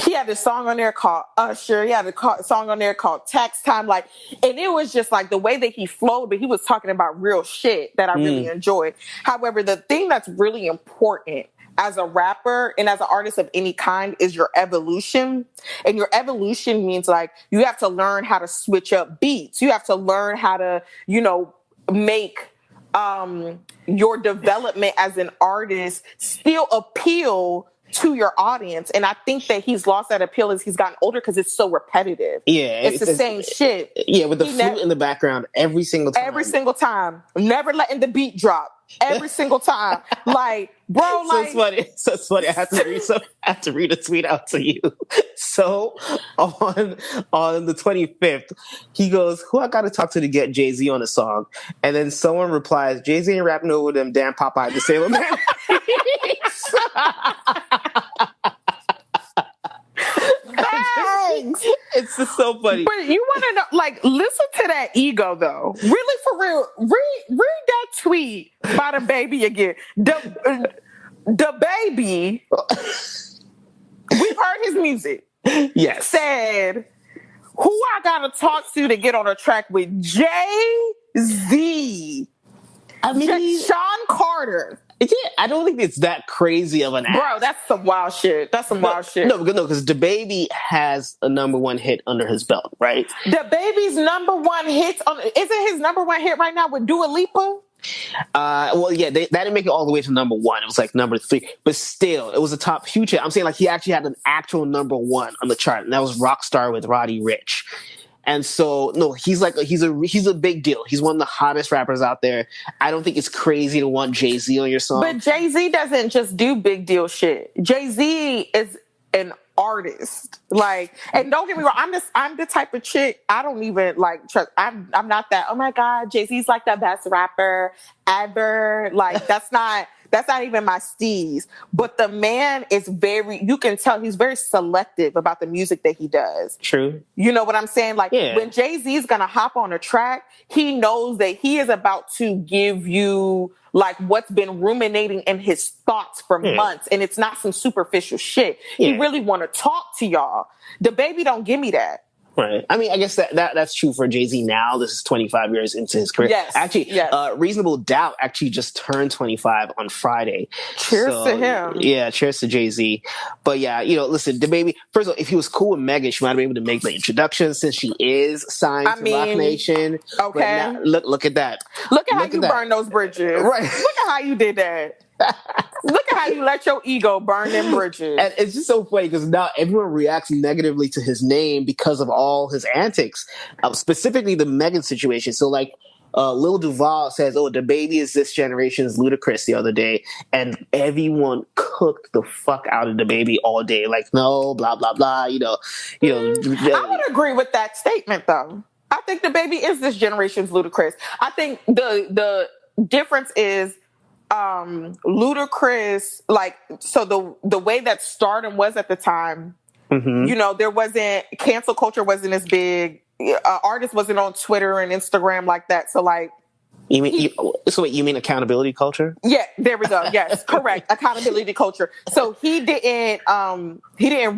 he had a song on there called Usher. He had a song on there called Tax Time. Like, and it was just like the way that he flowed, but he was talking about real shit that I really enjoyed. However, the thing that's really important as a rapper and as an artist of any kind is your evolution. And your evolution means, like, you have to learn how to switch up beats. You have to learn how to, make your development as an artist still appeal to your audience. And I think that he's lost that appeal as he's gotten older because it's so repetitive. Yeah. It's the same shit. Yeah, with the flute in the background every single time. Every single time. Never letting the beat drop. Every single time. Like, bro, like... So it's funny. I have to read a tweet out to you. So on the 25th, he goes, who I got to talk to get Jay-Z on a song? And then someone replies, Jay-Z ain't rapping over them damn Popeye the Sailor Man. It's just so funny. But you want to know, like, listen to that ego, though. Really, for real. Read that tweet by the baby again. The baby, we've heard his music. Yes. Said, who I got to talk to get on a track with Jay-Z. I mean, Sean Carter. Yeah, I don't think it's that crazy of an act. Bro, that's some wild shit. That's some wild shit. No, because DaBaby has a number one hit under his belt, right? DaBaby's number one hits isn't his number one hit right now with Dua Lipa? Well, yeah, that didn't make it all the way to number one. It was like number 3, but still, it was a top huge hit. I'm saying like he actually had an actual number one on the chart, and that was Rockstar with Roddy Ricch. And so, no, he's a big deal. He's one of the hottest rappers out there. I don't think it's crazy to want Jay-Z on your song. But Jay-Z doesn't just do big deal shit. Jay-Z is an artist. Like, and don't get me wrong, I'm the type of chick, I don't even like trust. I'm not that, oh my God, Jay-Z's like the best rapper ever. Like, that's not even my steez. But the man is you can tell he's very selective about the music that he does. True. You know what I'm saying? Like, when Jay-Z's going to hop on a track, he knows that he is about to give you like what's been ruminating in his thoughts for months. And it's not some superficial shit. He really want to talk to y'all. DaBaby don't give me that. Right. I mean, I guess that's true for Jay-Z now. This is 25 years into his career. Yes. Actually, Reasonable Doubt actually just turned 25 on Friday. Cheers to him. Yeah, cheers to Jay-Z. But yeah, listen, DaBaby, first of all, if he was cool with Megan, she might have been able to make the introduction since she is signed to Roc Nation. Okay. Now, look at that. Look at how you burned those bridges. Right. Look at how you did that. Look at how you let your ego burn them bridges. And it's just so funny because now everyone reacts negatively to his name because of all his antics, specifically the Megan situation. So like Lil Duval says, oh, DaBaby is this generation's Ludacris the other day. And everyone cooked the fuck out of DaBaby all day. Like, no, blah, blah, blah, I would agree with that statement, though. I think DaBaby is this generation's Ludacris. I think the difference is Ludacris, like, so the way that stardom was at the time, there wasn't, cancel culture wasn't as big. Artists wasn't on Twitter and Instagram like that. So like, you mean accountability culture? Yeah, there we go. Yes, correct. Accountability culture. So he didn't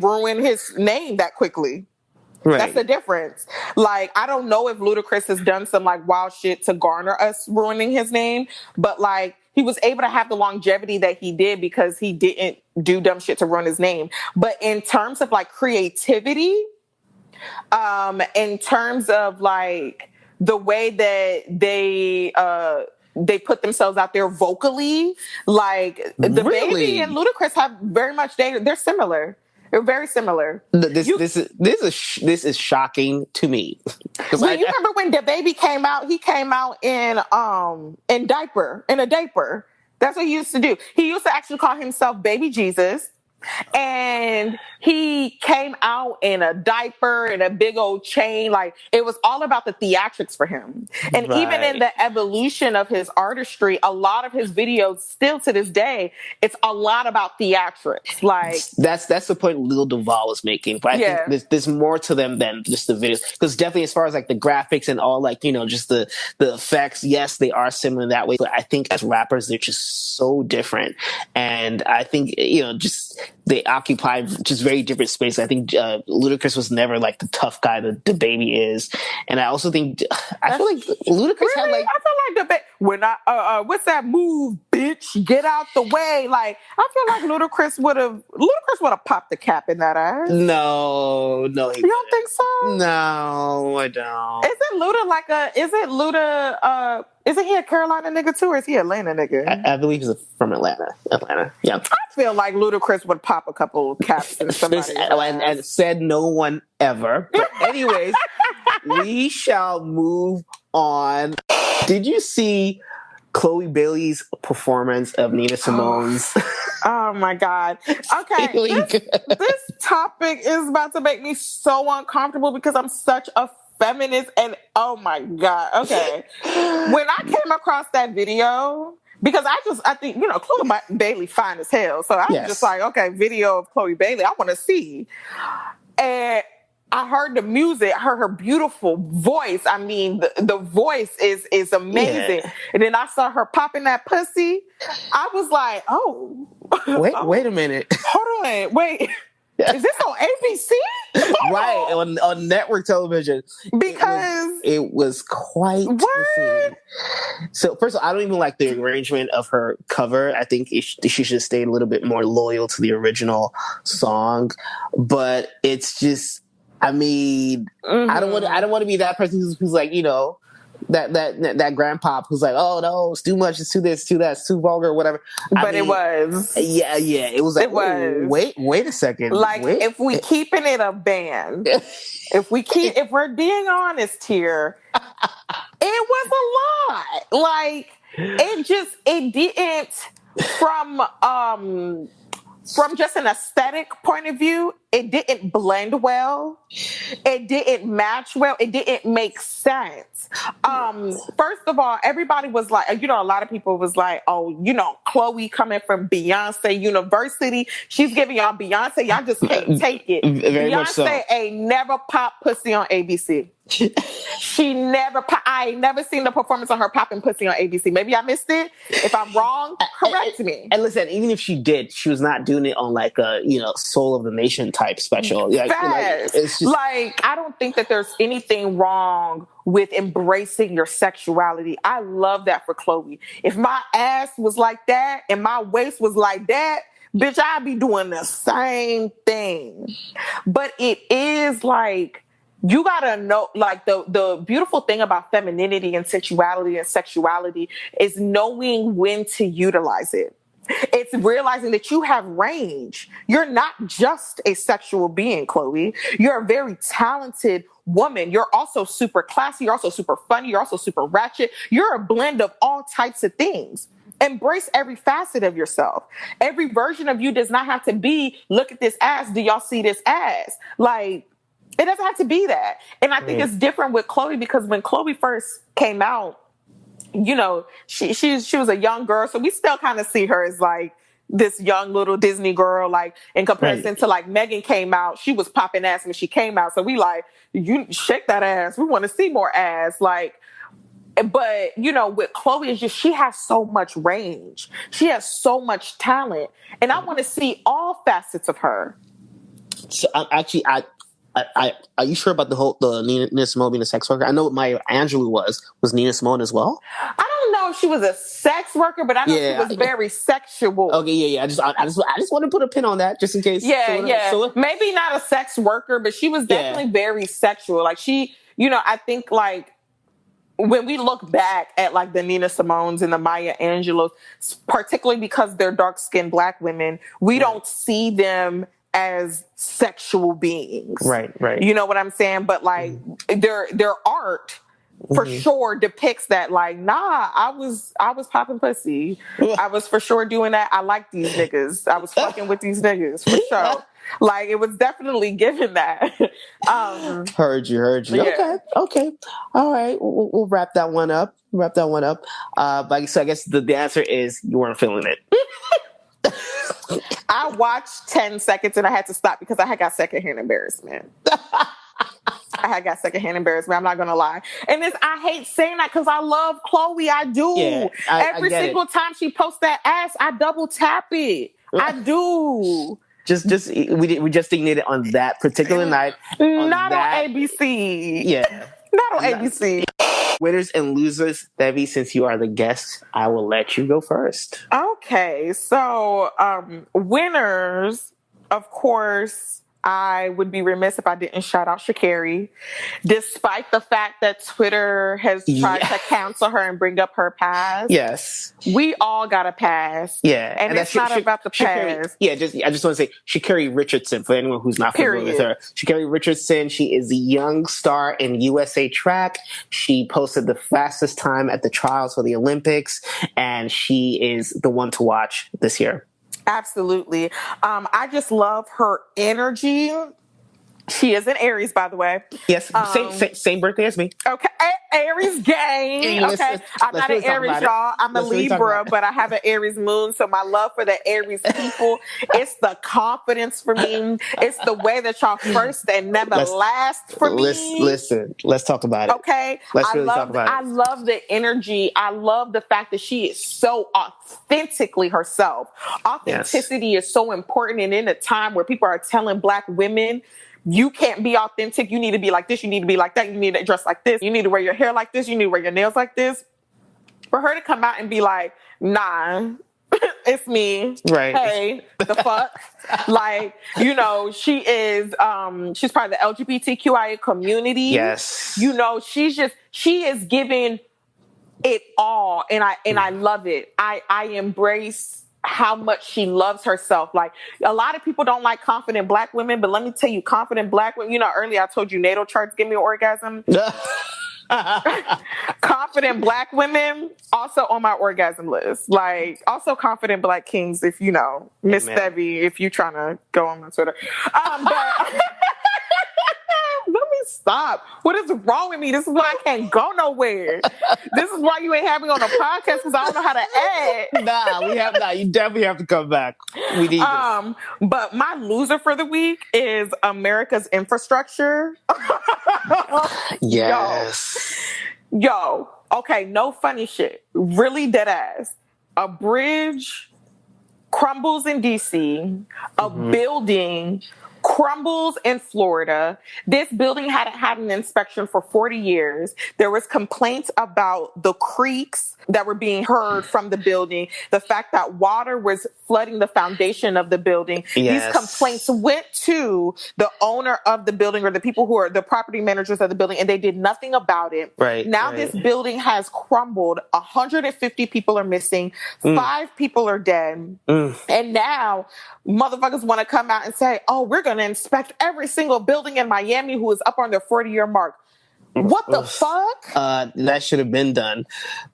ruin his name that quickly. Right. That's the difference. Like, I don't know if Ludacris has done some like wild shit to garner us ruining his name, but like he was able to have the longevity that he did because he didn't do dumb shit to ruin his name. But in terms of like creativity, in terms of like the way that they put themselves out there vocally, like DaBaby and Ludacris have very much they're similar. They're very similar. This is shocking to me. Well, you remember when DaBaby came out? He came out in a diaper. That's what he used to do. He used to actually call himself Baby Jesus. And he came out in a diaper and a big old chain. Like, it was all about the theatrics for him. And even in the evolution of his artistry, a lot of his videos still to this day, it's a lot about theatrics. Like, that's the point Lil Duval was making. But I think there's more to them than just the videos. Because definitely as far as like the graphics and all, like, just the effects, yes, they are similar in that way. But I think as rappers, they're just so different. And I think, just they occupy just very different space. I think Ludacris was never like the tough guy that DaBaby is, and I also think I feel like Ludacris had like. I feel like when I what's that move, bitch? Get out the way. Like, I feel like Ludacris would have popped the cap in that ass. No, You don't think so? No, I don't. Isn't he a Carolina nigga too, or is he an Atlanta nigga? I believe he's from Atlanta. Yeah. I feel like Ludacris would pop a couple caps in somebody's ass. And said no one ever. But anyways, we shall move on. Did you see Chloe Bailey's performance of Nina Simone's? Oh my God. Okay. This topic is about to make me so uncomfortable because I'm such a feminist and oh my God. Okay. When I came across that video, because I think, Chloe Bailey fine as hell. So I'm just like, okay, video of Chloe Bailey, I want to see. And I heard the music, I heard her beautiful voice. I mean, the voice is amazing. Yeah. And then I saw her popping that pussy. I was like, oh. Wait a minute. Hold on. Wait. Is this on ABC? Right, on network television. Because it was quite what? So first of all, I don't even like the arrangement of her cover. I think she should stay a little bit more loyal to the original song. But it's just, I mean, I don't want to be that person who's like, that grandpop who's like, oh no, it's too much, it's too this, too that, it's too vulgar, whatever. But it was. Yeah. It was like, wait a second. Like, if we keeping it a band, if we're being honest here, it was a lot. Like, it didn't, from just an aesthetic point of view, it didn't blend well. It didn't match well. It didn't make sense. First of all, everybody was like, a lot of people was like, oh, Chloe coming from Beyonce University, she's giving y'all Beyonce. Y'all just can't take it. Very Beyonce much so. ain't never popped pussy on ABC. She never. I ain't never seen the performance of her popping pussy on ABC. Maybe I missed it. If I'm wrong, correct me. And listen, even if she did, she was not doing it on like a Soul of the Nation type special. It's just, like, I don't think that there's anything wrong with embracing your sexuality. I love that for Chloe. If my ass was like that and my waist was like that, bitch, I'd be doing the same thing. But it is like, you gotta know, like, the beautiful thing about femininity and sensuality and sexuality is knowing when to utilize it. It's realizing that you have range. You're not just a sexual being, Chloe. You're a very talented woman. You're also super classy. You're also super funny. You're also super ratchet. You're a blend of all types of things. Embrace every facet of yourself. Every version of you does not have to be, look at this ass. Do y'all see this ass? Like, it doesn't have to be that. And I think it's different with Chloe because when Chloe first came out, she was a young girl. So we still kind of see her as like this young little Disney girl, like in comparison to like Megan came out, she was popping ass when she came out. So we like, you shake that ass. We want to see more ass. Like, but with Chloe, it's just, she has so much range. She has so much talent. And I want to see all facets of her. So are you sure about the Nina Simone being a sex worker? I know what Maya Angelou was Nina Simone as well. I don't know if she was a sex worker, but I know she was very sexual. Okay, yeah. I just want to put a pin on that just in case. So maybe not a sex worker, but she was definitely very sexual. Like she, I think like when we look back at like the Nina Simones and the Maya Angelou's, particularly because they're dark-skinned Black women, we don't see them as sexual beings. Right. You know what I'm saying? But like their art for sure depicts that, like, nah, I was popping pussy. I was for sure doing that. I like these niggas. I was fucking with these niggas for sure. Like, it was definitely given that. Heard you. Yeah. Okay. All right. We'll wrap that one up. But so I guess the answer is you weren't feeling it. I watched 10 seconds and I had to stop because I had got secondhand embarrassment. I'm not going to lie. And I hate saying that because I love Chloe. I do. Yeah, Every single time she posts that ass, I double tap it. I do. We just ignited on that particular night. Not on ABC. Yeah. Not on ABC. Winners and losers, Debbie, since you are the guest, I will let you go first. Okay, so winners, of course, I would be remiss if I didn't shout out Sha'Carri, despite the fact that Twitter has tried to cancel her and bring up her past. Yes. We all got a pass. Yeah. And it's not about the past. Yeah, I just want to say Sha'Carri Richardson, for anyone who's not familiar with her. Sha'Carri Richardson, she is the young star in USA Track. She posted the fastest time at the trials for the Olympics, and she is the one to watch this year. Absolutely. I just love her energy. She is an Aries, by the way. Yes, same birthday as me. Okay, Aries gang. Okay, I'm not an Aries, y'all. I'm a Libra, but I have an Aries moon. So my love for the Aries people, it's the confidence for me. It's the way that y'all first and never last for me. Listen, let's talk about it. Okay, let's really talk about it. I love the energy. I love the fact that she is so authentically herself. Authenticity is so important, and in a time where people are telling Black women, you can't be authentic. You need to be like this. You need to be like that. You need to dress like this. You need to wear your hair like this. You need to wear your nails like this. For her to come out and be like, nah, it's me. Right. Hey, the fuck? Like, you know, she is, she's part of the LGBTQIA community. Yes. You know, she is giving it all. And I love it. I embrace how much she loves herself. Like, a lot of people don't like confident Black women, but let me tell you, confident Black women, you know, earlier I told you natal charts give me an orgasm. Confident Black women also on my orgasm list. Like, also confident Black kings, if you know, Miss Debbie, if you trying to go on my Twitter. But let me stop. What is wrong with me? This is why I can't go nowhere. This is why you ain't have me on a podcast, because I don't know how to act. You definitely have to come back. We need this. But my loser for the week is America's infrastructure. Yes. Yo, okay, no funny shit. Really dead ass. A bridge crumbles in DC. A building crumbles in Florida. This building hadn't had an inspection for 40 years. There was complaints about the creaks that were being heard from the building, the fact that water was flooding the foundation of the building. Yes. These complaints went to the owner of the building, or the people who are the property managers of the building, and they did nothing about it. Right. Now this building has crumbled. 150 people are missing. 5 people are dead. And now motherfuckers want to come out and say, oh, we're going to inspect every single building in Miami who is up on their 40-year mark. What the fuck? That should have been done.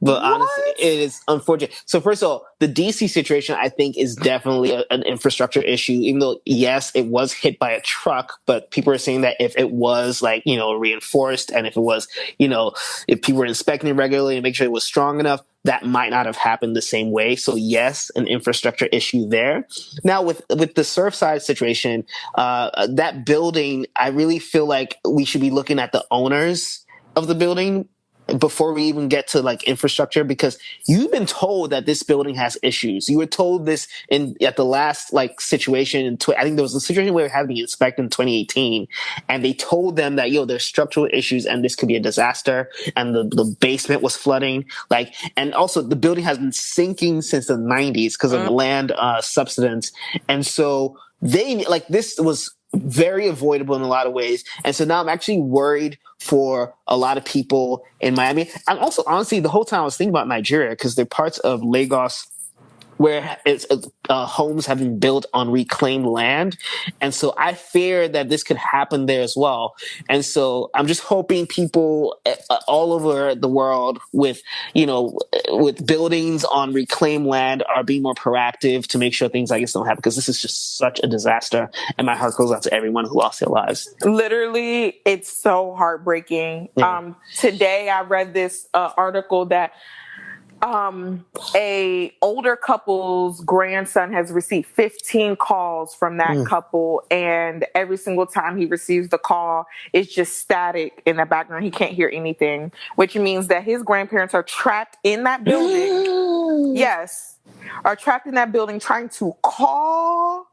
But honestly, it is unfortunate. So first of all, the DC situation, I think, is definitely an infrastructure issue, even though, yes, it was hit by a truck, but people are saying that if it was reinforced, and if it was, if people were inspecting it regularly and make sure it was strong enough, that might not have happened the same way. So yes, an infrastructure issue there. Now with the Surfside situation, that building, I really feel like we should be looking at the owners of the building before we even get to infrastructure, because you've been told that this building has issues. You were told this at the last situation. I think there was a situation where we were having it inspected in 2018, and they told them that there's structural issues and this could be a disaster. And the basement was flooding. And also the building has been sinking since the 90s because of land subsidence. And so this was very avoidable in a lot of ways. And so now I'm actually worried for a lot of people in Miami. And also, honestly, the whole time I was thinking about Nigeria, because there are parts of Lagos where it's homes have been built on reclaimed land. And so I fear that this could happen there as well. And so I'm just hoping people all over the world with buildings on reclaimed land are being more proactive to make sure things like this don't happen, because this is just such a disaster. And my heart goes out to everyone who lost their lives. Literally, it's so heartbreaking. Yeah. Today I read this article that a older couple's grandson has received 15 calls from that couple, and every single time he receives the call, it's just static in the background. He can't hear anything, which means that his grandparents are trapped in that building. Yes, are trapped in that building trying to call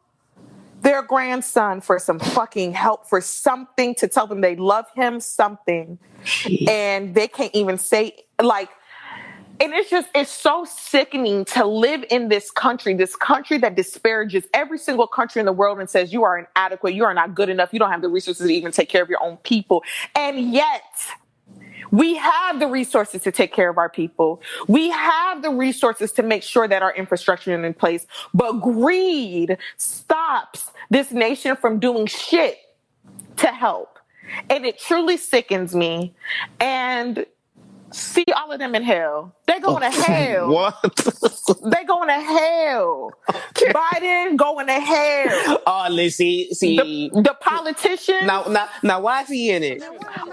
their grandson for some fucking help, for something to tell them they love him, something. And they can't even say, like, and it's so sickening to live in this country that disparages every single country in the world and says you are inadequate, you are not good enough, you don't have the resources to even take care of your own people. And yet, we have the resources to take care of our people. We have the resources to make sure that our infrastructure is in place. But greed stops this nation from doing shit to help. And it truly sickens me. And see all of them in hell. They're going to hell. What? They're going to hell. Biden going to hell. Oh, Lizzie, see. The politicians. Now, why is he in it?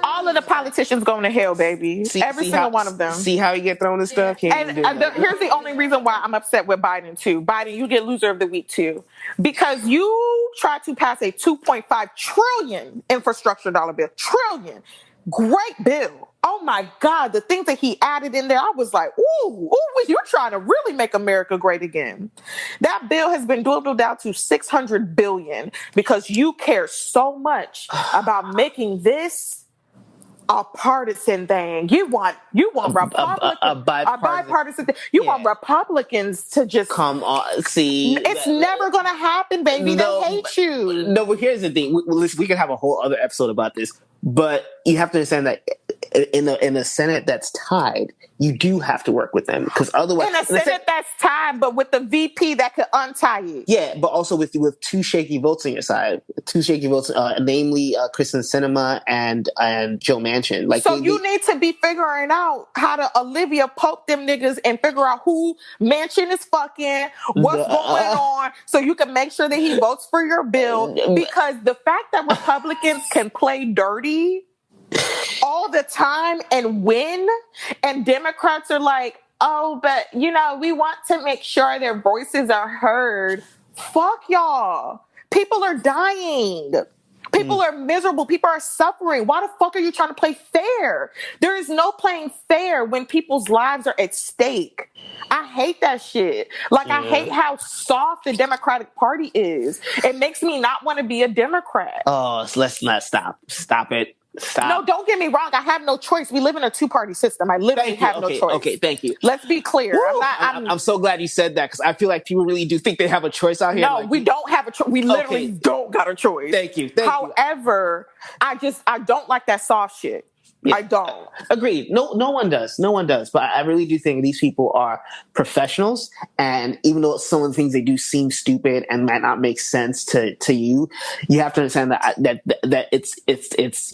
All of the politicians going to hell, baby. Every single one of them. See how he get thrown and stuff? And here's the only reason why I'm upset with Biden, too. Biden, you get loser of the week, too. Because you tried to pass a $2.5 trillion infrastructure dollar bill. Trillion. Great bill. Oh my God, the things that he added in there, I was like, ooh, you're trying to really make America great again. That bill has been dwindled down to $600 billion because you care so much about making this a partisan thing. You want a bipartisan thing. You want Republicans to just come on. See, it's never going to happen, baby. They hate you. No, but here's the thing. We can have a whole other episode about this. But you have to understand that in a Senate that's tied, you do have to work with them because otherwise, in a Senate that's tied, but with the VP that could untie it. Yeah, but also with two shaky votes on your side, namely Kristen Sinema and Joe Manchin. Like, so you need to be figuring out how to Olivia Pope them niggas and figure out who Manchin is fucking, what's going on, so you can make sure that he votes for your bill. Because the fact that Republicans can play dirty all the time and win, and Democrats are like, oh, but we want to make sure their voices are heard. Fuck y'all. People are dying. People are miserable. People are suffering. Why the fuck are you trying to play fair? There is no playing fair when people's lives are at stake. I hate that shit. I hate how soft the Democratic Party is. It makes me not want to be a Democrat. Oh, so let's not stop. Stop it. Stop. No, don't get me wrong. I have no choice. We live in a two-party system. I literally have no choice. Okay, thank you. Let's be clear. I'm so glad you said that because I feel like people really do think they have a choice out here. No, we don't have a choice. We literally don't got a choice. Thank you. However, I don't like that soft shit. Yeah. I don't. Agreed. No one does. No one does. But I really do think these people are professionals. And even though some of the things they do seem stupid and might not make sense to you, you have to understand that it's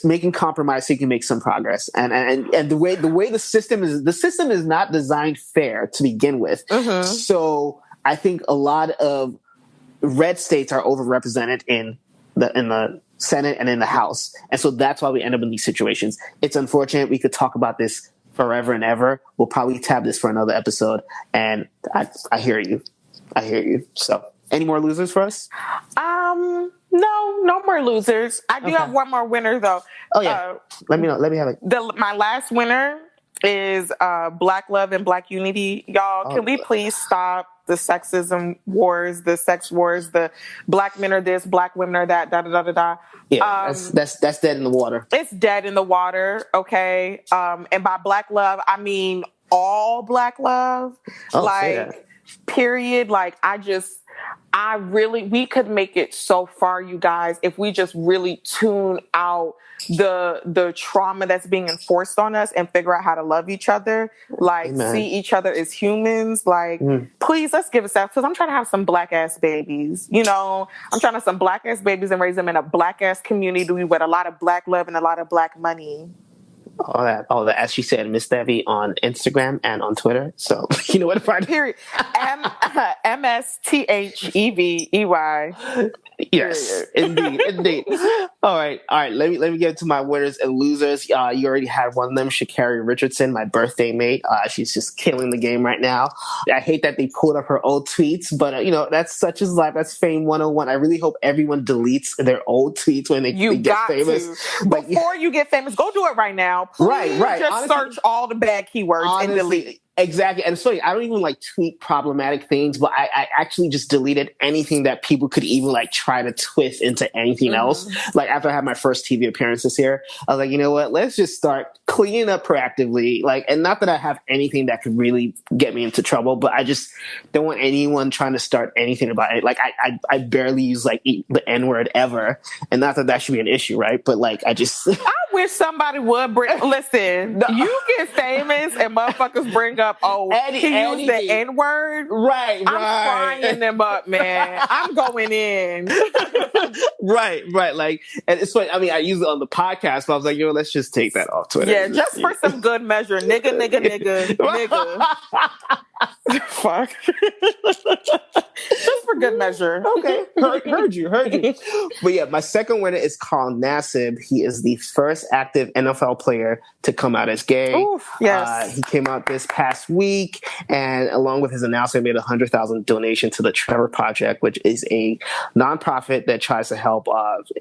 making compromise so you can make some progress. And the way the system is not designed fair to begin with. Mm-hmm. So I think a lot of red states are overrepresented in the Senate and in the House. And so that's why we end up in these situations. It's unfortunate. We could talk about this forever and ever. We'll probably tab this for another episode. And I hear you. So any more losers for us? No more losers. I do have one more winner though. Oh yeah. Let me know. Let me have it. My last winner is Black love and Black unity. Y'all, can we please stop the sexism wars, the sex wars, the black men are this, black women are that, da da da da da. Yeah, that's dead in the water. It's dead in the water, okay? And by Black love, I mean all Black love. Period. We could make it so far, you guys, if we just really tune out the trauma that's being enforced on us and figure out how to love each other, see each other as humans. Please, let's give us that, because I'm trying to have some black ass babies. I'm trying to have some black ass babies and raise them in a black ass community with a lot of black love and a lot of black money. All that, as she said, Miss Devi on Instagram and on Twitter. So you know what to find. Period. MSTHEVEY. Yes, indeed. All right. Let me get to my winners and losers. You already had one of them, Sha'Carri Richardson, my birthday mate. She's just killing the game right now. I hate that they pulled up her old tweets, but that's such is life. That's fame 101. I really hope everyone deletes their old tweets when they get famous. Before you get famous, go do it right now. Please, right. Just honestly, search all the bad keywords and delete. Exactly. And so I don't even like tweet problematic things, but I actually just deleted anything that people could even like try to twist into anything else. Like after I had my first TV appearance this year, I was like, you know what? Let's just start cleaning up proactively. Like, and not that I have anything that could really get me into trouble, but I just don't want anyone trying to start anything about it. Like I barely use like the N word ever. And not that that should be an issue, right? But like, I wish somebody would listen, you get famous and motherfuckers bring up, he used the N-word. Right. I'm frying them up, man. I'm going in. Right. Like, and it's funny. I mean, I use it on the podcast, but I was like, let's just take that off Twitter. Yeah, just for some good measure. Nigga. Fuck. Just for good measure. Okay. Heard you. But yeah, my second winner is Carl Nassib. He is the first active NFL player to come out as gay. Oof, yes. He came out this past week, and along with his announcement, made $100,000 donation to the Trevor Project, which is a nonprofit that tries to help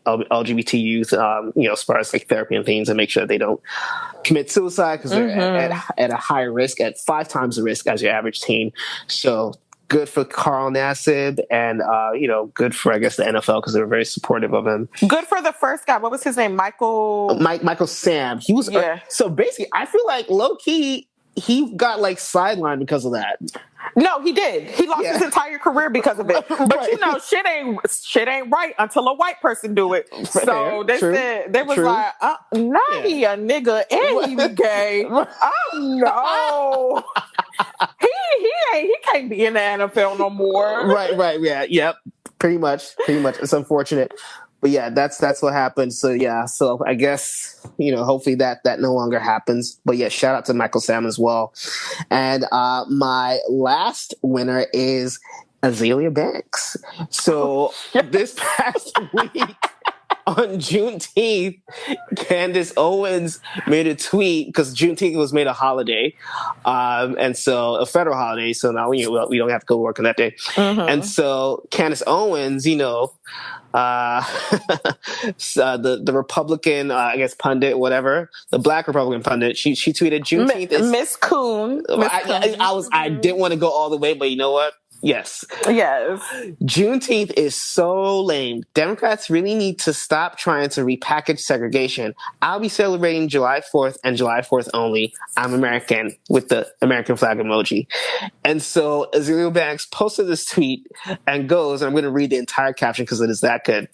LGBT youth, as far as like therapy and things, and make sure they don't commit suicide because they're at a higher risk, at 5 times the risk as your average teen. So good for Carl Nassib, and good for, I guess, the NFL because they were very supportive of him. Good for the first guy. What was his name? Michael Sam. He was so basically, I feel like low key he got like sidelined because of that. No, he did. He lost his entire career because of it. But shit ain't right until a white person do it. So they said they was like, now he a nigga and he gay. Oh no. He can't be in the NFL no more. Right. Yeah. Yep. Pretty much. It's unfortunate. But yeah, that's what happened. So yeah, so I guess, hopefully that no longer happens. But yeah, shout out to Michael Sam as well. And my last winner is Azealia Banks. So this past week on Juneteenth, Candace Owens made a tweet because Juneteenth was made a holiday, and so a federal holiday. So now we don't have to go work on that day. And so Candace Owens, the Republican, I guess pundit, whatever, the Black Republican pundit, she tweeted Juneteenth is Miss Coon. I didn't want to go all the way, but you know what? Yes. Juneteenth is so lame. Democrats really need to stop trying to repackage segregation. I'll be celebrating July 4th and July 4th only. I'm American, with the American flag emoji. And so Azealia Banks posted this tweet and goes, and I'm going to read the entire caption because it is that good.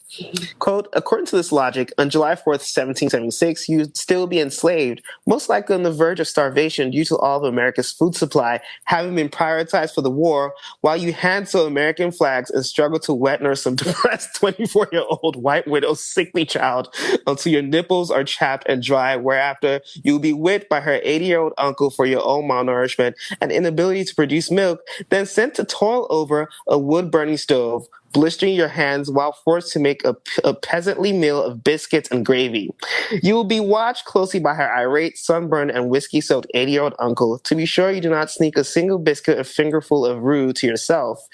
Quote, according to this logic, on July 4th, 1776, you'd still be enslaved, most likely on the verge of starvation due to all of America's food supply having been prioritized for the war, while you hand sew American flags and struggle to wet nurse some depressed 24-year-old white widow's sickly child until your nipples are chapped and dry, whereafter you'll be whipped by her 80-year-old uncle for your own malnourishment and inability to produce milk, then sent to toil over a wood-burning stove, blistering your hands while forced to make a peasantly meal of biscuits and gravy. You will be watched closely by her irate, sunburned, and whiskey-soaked 80-year-old uncle to be sure you do not sneak a single biscuit or fingerful of roux to yourself.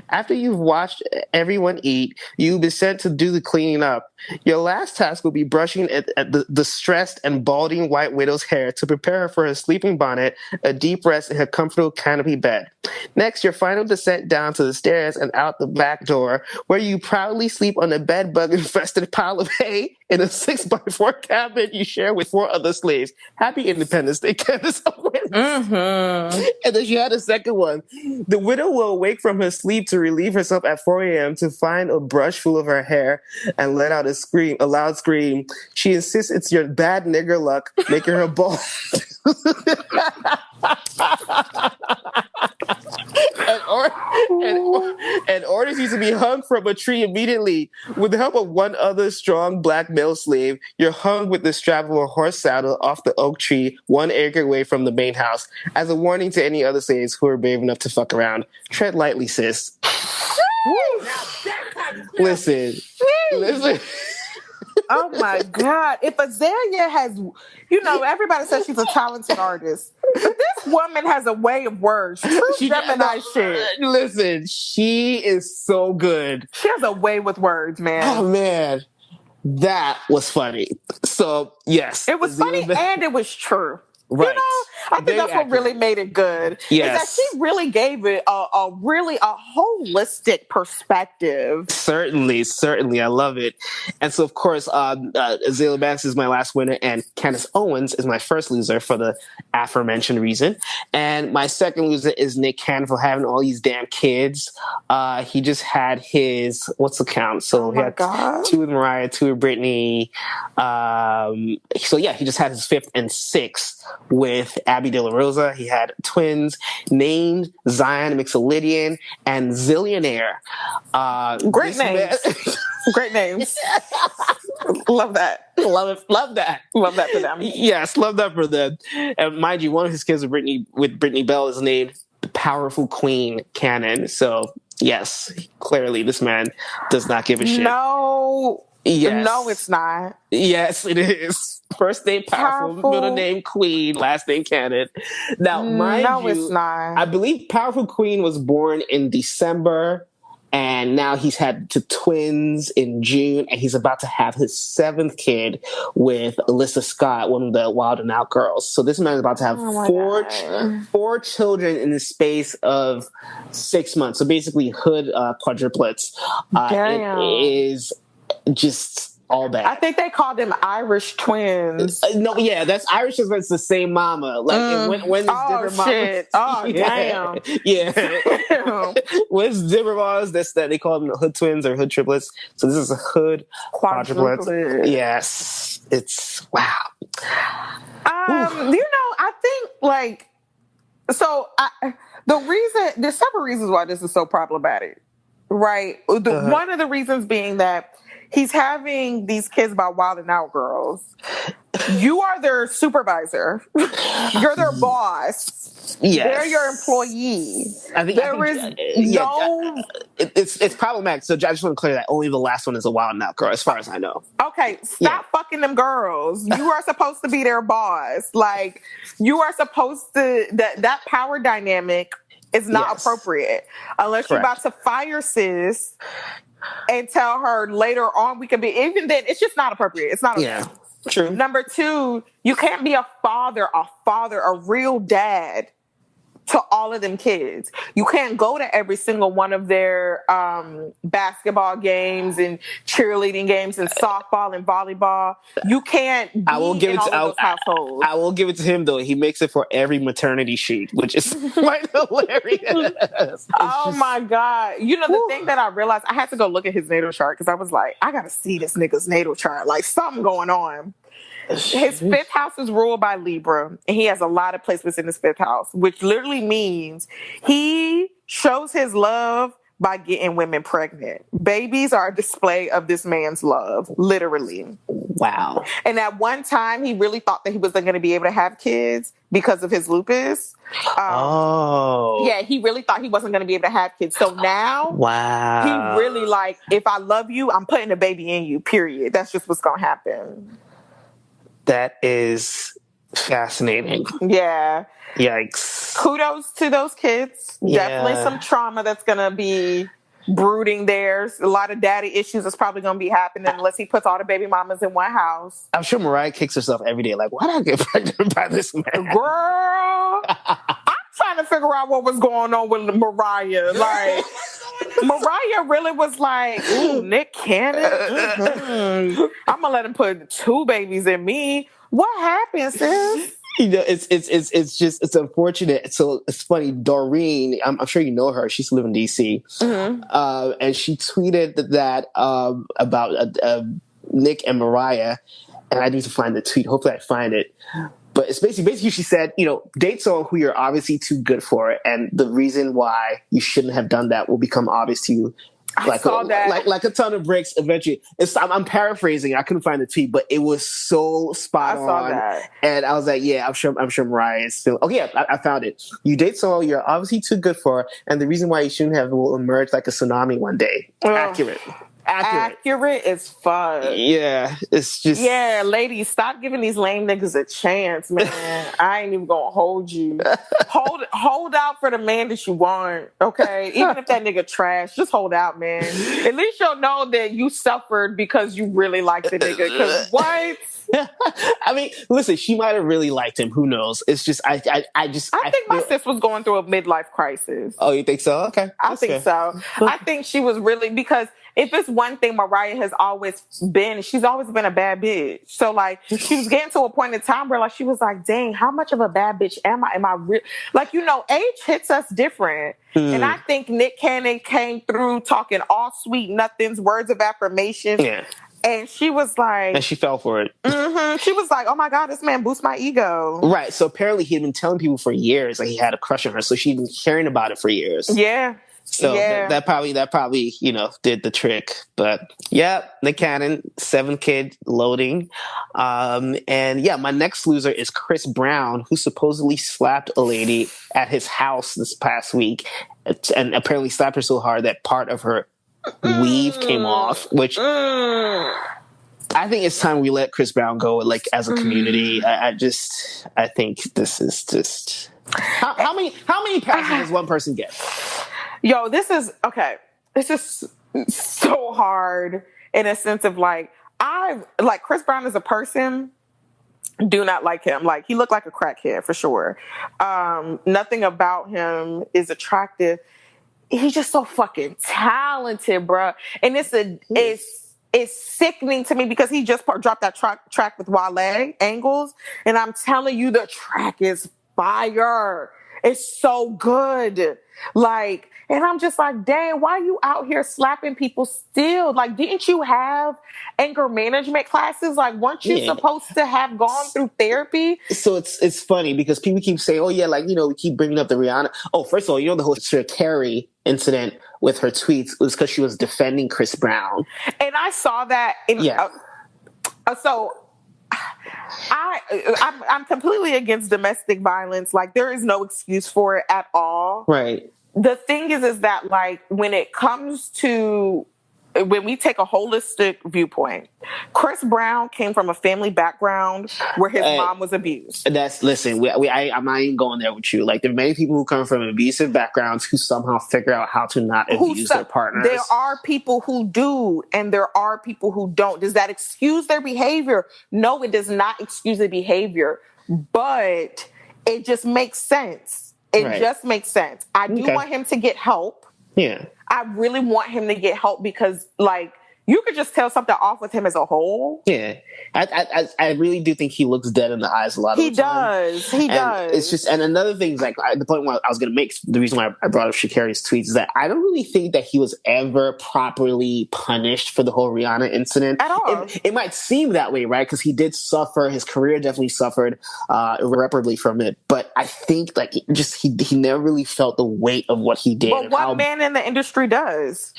After you've watched everyone eat, you'll be sent to do the cleaning up. Your last task will be brushing at the stressed and balding white widow's hair to prepare her for her sleeping bonnet, a deep rest in her comfortable canopy bed. Next, your final descent down to the stairs and out the back door, where you proudly sleep on a bed-bug-infested pile of hay in a 6x4 cabin you share with 4 other slaves. Happy Independence Day, Candace Owens. And then she had a second one. The widow will awake from her sleep to relieve herself at 4 a.m. to find a brush full of her hair and let out a loud scream. She insists it's your bad nigger luck, making her bald. and orders you to be hung from a tree immediately. With the help of one other strong black male slave, you're hung with the strap of a horse saddle off the oak tree 1 acre away from the main house, as a warning to any other slaves who are brave enough to fuck around. Tread lightly, sis. Listen. Oh my God. If Azealia has, everybody says she's a talented artist. But this woman has a way of words. True Gemini shit. Listen, she is so good. She has a way with words, man. Oh, man. That was funny. So, yes. It was funny and it was true. Right. You know, I think Very that's what really accurate. made it good. Yes. Is that she really gave it a really a holistic perspective. Certainly. I love it. And so, of course, Azalea Banks is my last winner, and Candace Owens is my first loser for the aforementioned reason. And my second loser is Nick Cannon for having all these damn kids. He just had his, what's the count? So he had two with Mariah, two with Brittany. So yeah, he just had his fifth and sixth with Abby De La Rosa. He had twins named Zion Mixolydian and Zillionaire. Great names. Great names. Love that. Love that. Love that for them. Yes, love that for them. And mind you, one of his kids with Brittany Bell is named the Powerful Queen Cannon. So yes, clearly this man does not give a shit. No. Yes. No, it's not. Yes, it is. First name Powerful, middle name Queen, last name Cannon. Now, mind you, it's not. I believe Powerful Queen was born in December, and now he's had two twins in June, and he's about to have his seventh kid with Alyssa Scott, one of the Wild and Out girls. So this man is about to have four children in the space of 6 months. So basically, hood quadruplets. Damn. It is just all bad. I think they called them Irish twins. No, yeah, that's Irish. It's the same mama. Like when different shit. Oh, yeah. damn. Yeah. When's different mamas? That's that they call them hood twins or hood triplets. So this is a hood quadruplets. Yes, it's wow. I think like so. There's several reasons why this is so problematic, right? One of the reasons being that he's having these kids by Wild and Out girls. You are their supervisor. You're their boss. Yes. They're your employee. It's problematic. So I just want to clear that only the last one is a Wild and Out girl, as far as I know. Okay, stop fucking them girls. You are supposed to be their boss. Like, you are supposed to, that power dynamic is not appropriate. Unless you're about to fire sis and tell her later on we can be, even then, it's just not appropriate. It's not okay. Yeah, true. Number two, you can't be a real dad to all of them kids. You can't go to every single one of their basketball games and cheerleading games and softball and volleyball. You can't be in all of those households. I will give it to him, though. He makes it for every maternity sheet, which is quite hilarious. My God. You know, the thing that I realized, I had to go look at his natal chart because I was like, I got to see this nigga's natal chart. Like, something going on. His fifth house is ruled by Libra, and he has a lot of placements in his fifth house, which literally means he shows his love by getting women pregnant. Babies are a display of this man's love, literally. Wow. And at one time, he really thought that he wasn't going to be able to have kids because of his lupus. Yeah, he really thought he wasn't going to be able to have kids. So now, he really like, if I love you, I'm putting a baby in you, period. That's just what's going to happen. That is fascinating. Yeah. Yikes. Kudos to those kids. Yeah. Definitely some trauma that's going to be brooding there. A lot of daddy issues is probably going to be happening unless he puts all the baby mamas in one house. I'm sure Mariah kicks herself every day. Like, why did I get pregnant by this man? Girl, I'm trying to figure out what was going on with Mariah. Like, Mariah really was like, ooh, Nick Cannon. Mm-hmm. I'm going to let him put 2 babies in me. What happened, sis? You know, it's unfortunate. So it's funny. Doreen, I'm sure you know her. She used to live in DC, and she tweeted that about Nick and Mariah. And I need to find the tweet. Hopefully, I find it. But it's basically she said, you know, date someone who you're obviously too good for, and the reason why you shouldn't have done that will become obvious to you. Like a ton of bricks eventually. I'm paraphrasing. I couldn't find the tweet, but it was so spot on. Saw that. And I was like, yeah, I'm sure Mariah is still. Okay, yeah, I found it. You date someone you're obviously too good for, and the reason why you shouldn't have will emerge like a tsunami one day. Accurate. Accurate as fuck. Yeah, it's just... Yeah, ladies, stop giving these lame niggas a chance, man. I ain't even gonna hold you. Hold out for the man that you want, okay? Even if that nigga trash, just hold out, man. At least you'll know that you suffered because you really like the nigga. Because what? I mean, listen, she might have really liked him. Who knows? It's just, I think my sis was going through a midlife crisis. Oh, you think so? Okay. I think so. I think she was really, because if it's one thing Mariah has always been, she's always been a bad bitch. So, like, she was getting to a point in time where, like, she was like, dang, how much of a bad bitch am I? Am I real? Like, you know, age hits us different. And I think Nick Cannon came through talking all sweet nothings, words of affirmation. Yeah. And she was like... And she fell for it. Mm-hmm. She was like, oh my God, this man boosts my ego. Right. So apparently he had been telling people for years that he had a crush on her. So she'd been hearing about it for years. Yeah. So that probably, you know, did the trick. But yeah, Nick Cannon, 7th kid loading. And yeah, my next loser is Chris Brown, who supposedly slapped a lady at his house this past week. And apparently slapped her so hard that part of her weave came off, which I think it's time we let Chris Brown go, like, as a community. I think this is just... How many passes does one person get? Yo, this is so hard in a sense of, like, Chris Brown as a person, do not like him. Like, he looked like a crackhead for sure. Nothing about him is attractive. He's just so fucking talented, bro. And it's sickening to me because he just dropped that track with Wale, Angles, and I'm telling you, the track is fire. It's so good. Like, and I'm just like, dang, why are you out here slapping people still? Like, didn't you have anger management classes? Like, weren't you supposed to have gone through therapy? So it's funny because people keep saying, oh yeah, like, you know, we keep bringing up the Rihanna. Oh, first of all, you know, the whole Sir Carrie incident with her tweets was because she was defending Chris Brown. And I saw that. So I'm completely against domestic violence. Like, there is no excuse for it at all. Right. The thing is that, like, when we take a holistic viewpoint, Chris Brown came from a family background where his mom was abused. I'm not even going there with you. Like, there are many people who come from abusive backgrounds who somehow figure out how to not abuse their partners. There are people who do, and there are people who don't. Does that excuse their behavior? No, it does not excuse the behavior, but it just makes sense. It just makes sense. I do want him to get help. Yeah. I really want him to get help because, like, you could just tell something off with him as a whole. Yeah. I really do think he looks dead in the eyes a lot of the time. He does. It's just, and another thing is, like, the point where I was going to make, the reason why I brought up Sha'Carri's tweets is that I don't really think that he was ever properly punished for the whole Rihanna incident. At all. It might seem that way, right? Because he did suffer, his career definitely suffered irreparably from it. But I think, like, he never really felt the weight of what he did. But what man in the industry does?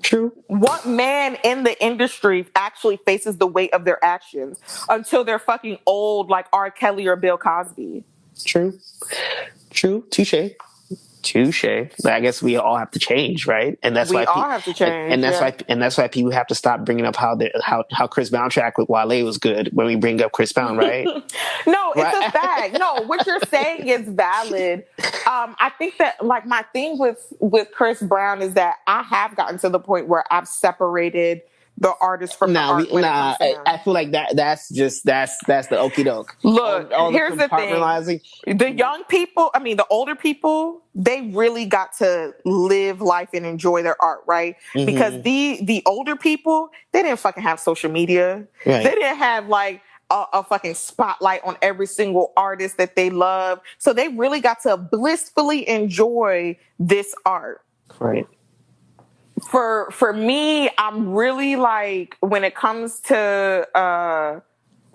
True. What man in the industry actually faces the weight of their actions until they're fucking old, like R. Kelly or Bill Cosby? True. Touche. But I guess we all have to change, right? And that's why we all have to change. And that's why people have to stop bringing up how Chris Brown track with Wale was good when we bring up Chris Brown, right? No, it's a fact. No, what you're saying is valid. I think that, like, my thing with Chris Brown is that I have gotten to the point where I've separated the artist from the art. I feel like that's the okie doke. Look, here's the thing. The young people, the older people, they really got to live life and enjoy their art, right? Mm-hmm. Because the older people, they didn't fucking have social media. Right. They didn't have, like, a fucking spotlight on every single artist that they love. So they really got to blissfully enjoy this art. Right. For me, I'm really, like, when it comes to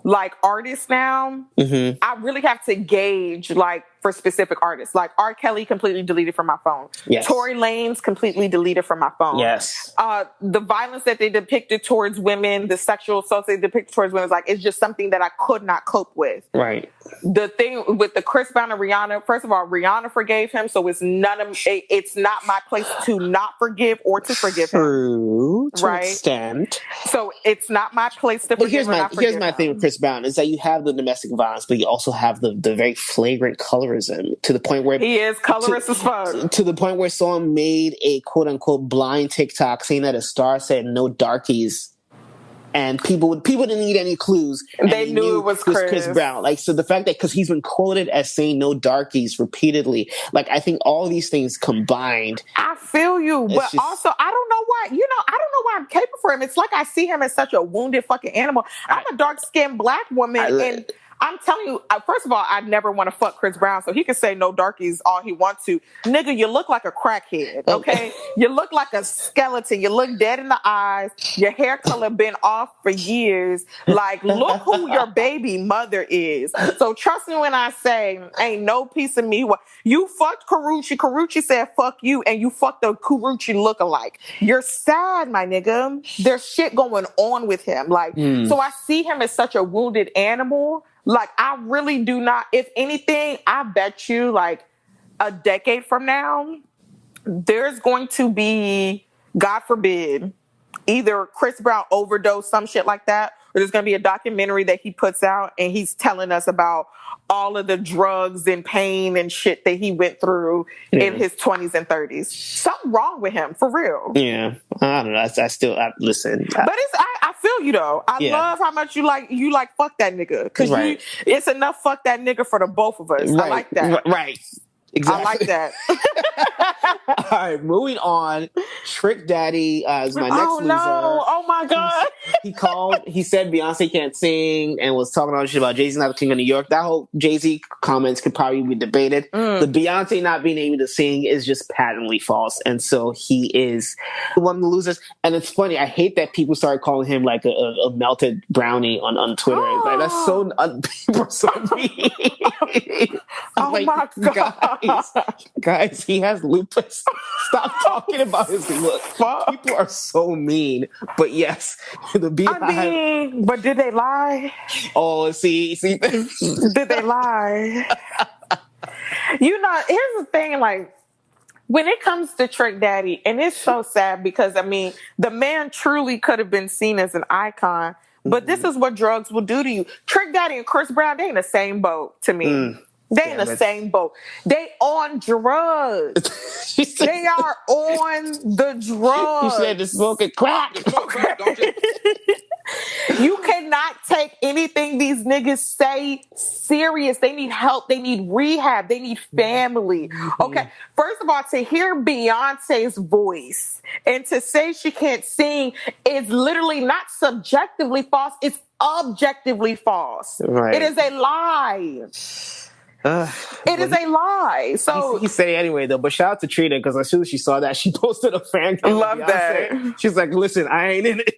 like artists now, I really have to gauge, like, for specific artists. Like R. Kelly completely deleted from my phone. Yes. Tory Lanez completely deleted from my phone. Yes. The violence that they depicted towards women, the sexual assault they depicted towards women, it's just something that I could not cope with. Right. The thing with the Chris Brown and Rihanna, first of all, Rihanna forgave him, so it's not my place to not forgive or to forgive him. True, to an extent. So it's not my place to forgive him. Here's my thing with Chris Brown is that you have the domestic violence, but you also have the very flagrant colorism to the point where he is colorist as fuck. To the point where someone made a quote unquote blind TikTok saying that a star said no darkies. And people didn't need any clues. They knew it was Chris Brown. Like, so the fact that, because he's been quoted as saying no darkies repeatedly, like, I think all these things combined. I feel you, but also, I don't know why, I don't know why I'm caping for him. It's like I see him as such a wounded fucking animal. I'm a dark-skinned black woman, and I'm telling you, first of all, I'd never want to fuck Chris Brown, so he can say no darkies all he wants to. Nigga, you look like a crackhead, okay? You look like a skeleton. You look dead in the eyes. Your hair color been off for years. Like, look who your baby mother is. So trust me when I say, ain't no piece of me. You fucked Karuchi. Karuchi said fuck you, and you fucked a Karuchi lookalike. You're sad, my nigga. There's shit going on with him. Like, so I see him as such a wounded animal. Like, I really do not, if anything, I bet you like a decade from now, there's going to be, God forbid, either Chris Brown overdose, some shit like that, or there's going to be a documentary that he puts out and he's telling us about all of the drugs and pain and shit that he went through in his 20s and 30s. Something wrong with him, for real. Yeah. I don't know. I listen. But I feel you, though. I love how much you like fuck that nigga. Because it's enough fuck that nigga for the both of us. I like that. Right. Exactly. I like that. All right, moving on. Trick Daddy is my next loser. Oh my God. He said Beyonce can't sing and was talking all shit about Jay-Z not the king of New York. That whole Jay-Z comments could probably be debated. The Beyonce not being able to sing is just patently false. And so he is one of the losers. And it's funny, I hate that people started calling him like a melted brownie on Twitter. Like, that's so, people are so mean. My God. Guys, he has lupus. Stop talking about his look. People are so mean. But yes, the Beehive. But did they lie? Oh, see. Did they lie? Here's the thing, like, when it comes to Trick Daddy, and it's so sad because, the man truly could have been seen as an icon, but this is what drugs will do to you. Trick Daddy and Chris Brown, they in the same boat to me. They in the same boat. They on drugs. They are on the drugs. You said to smoking crack. Okay. You cannot take anything these niggas say serious. They need help. They need rehab. They need family. Okay. First of all, to hear Beyonce's voice and to say she can't sing is literally not subjectively false. It's objectively false. Right. It is a lie. It is a lie. So he said it anyway, though. But shout out to Trina, because as soon as she saw that, she posted a fan cam. Love that. She's like, "Listen, I ain't in it."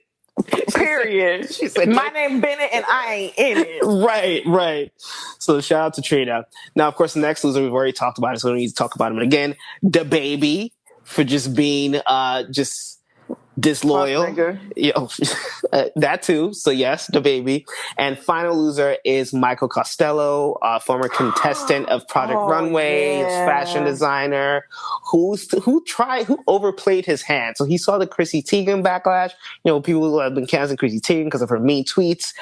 Period. She said, "My name Bennett, and I ain't in it." Right. So shout out to Trina. Now, of course, the next loser we've already talked about it, so we don't need to talk about him again. The baby for just being just disloyal. That too. So yes, the baby. And final loser is Michael Costello, former contestant of Project Runway, fashion designer, who overplayed his hand. So he saw the Chrissy Teigen backlash. People who have been canceling Chrissy Teigen because of her mean tweets,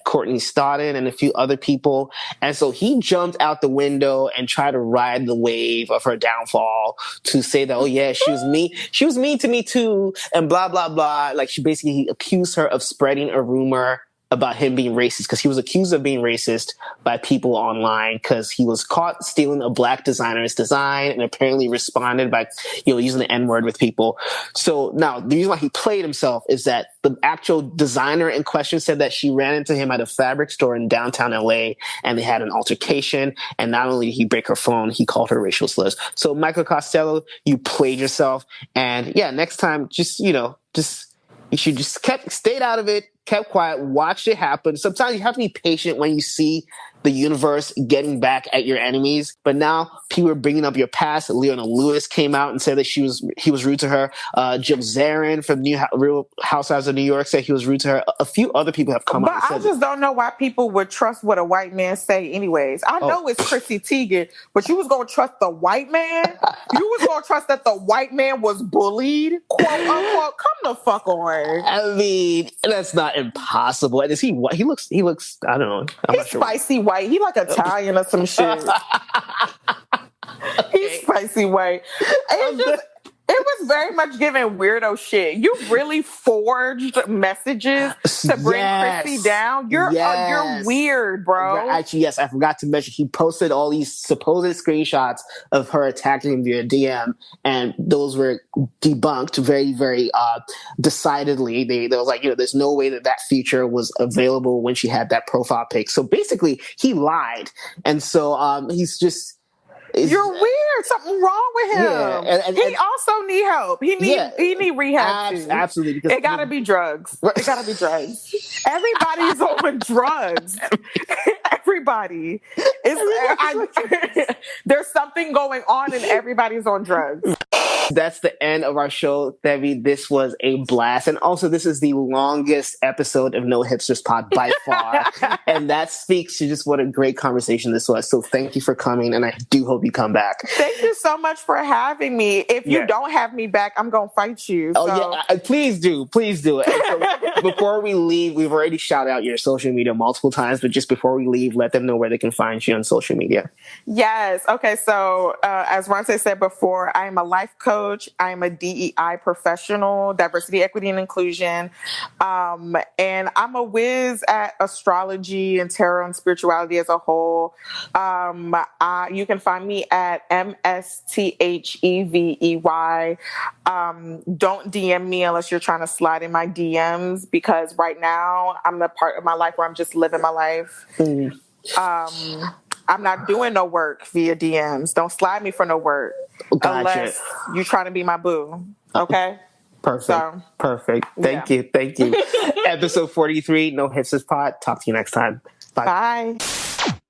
Courtney Stodden and a few other people. And so he jumped out the window and tried to ride the wave of her downfall to say that, oh yeah, she was mean to me too, and blah, blah, blah. Like, he accused her of spreading a rumor about him being racist, because he was accused of being racist by people online because he was caught stealing a black designer's design and apparently responded by, using the N-word with people. So now the reason why he played himself is that the actual designer in question said that she ran into him at a fabric store in downtown LA and they had an altercation. And not only did he break her phone, he called her racial slurs. So Michael Costello, you played yourself. And yeah, next time, you should just stayed out of it, kept quiet, watched it happen. Sometimes you have to be patient when you see the universe getting back at your enemies. But now people are bringing up your past. Leona Lewis came out and said that he was rude to her. Jill Zarin from Real Housewives of New York said he was rude to her. A few other people have come out and said I just don't know why people would trust what a white man say anyways. I know it's Chrissy Teigen, but you was going to trust the white man? You was going to trust that the white man was bullied? Quote, unquote. Come the fuck on. I mean, that's not impossible. And is he white? He looks, I don't know. He's spicy white. He like Italian or some shit. He's spicy white. It was very much giving weirdo shit. You really forged messages to bring Chrissy down. You're weird, bro. Actually, yes, I forgot to mention he posted all these supposed screenshots of her attacking him via DM, and those were debunked very, very decidedly. They was like, there's no way that feature was available when she had that profile pic. So basically, he lied, and so he's just. You're weird. Something wrong with him. Yeah, and he also need help. He need rehab too. Absolutely. Because it gotta be drugs. It gotta be drugs. Everybody's on drugs. Everybody. There's something going on and everybody's on drugs. That's the end of our show, Debbie. This was a blast. And also, this is the longest episode of No Hipsters Pod by far. And that speaks to just what a great conversation this was. So thank you for coming, and I do hope you come back. Thank you so much for having me. If you don't have me back, I'm going to fight you. Please do. Please do it. So before we leave, we've already shouted out your social media multiple times, but just before we leave, let them know where they can find you on social media. Yes. Okay. So as Ronte said before, I am a life coach. I'm a DEI professional, diversity, equity, and inclusion. And I'm a whiz at astrology and tarot and spirituality as a whole. You can find me at MSTHEVEY. Don't DM me unless you're trying to slide in my DMs, because right now I'm the part of my life where I'm just living my life. I'm not doing no work via DMs. Don't slide me for no work. Gotcha. Unless you're trying to be my boo. Okay? Perfect. Perfect. Thank you. Episode 43, No Hipsters Pod. Talk to you next time. Bye. Bye.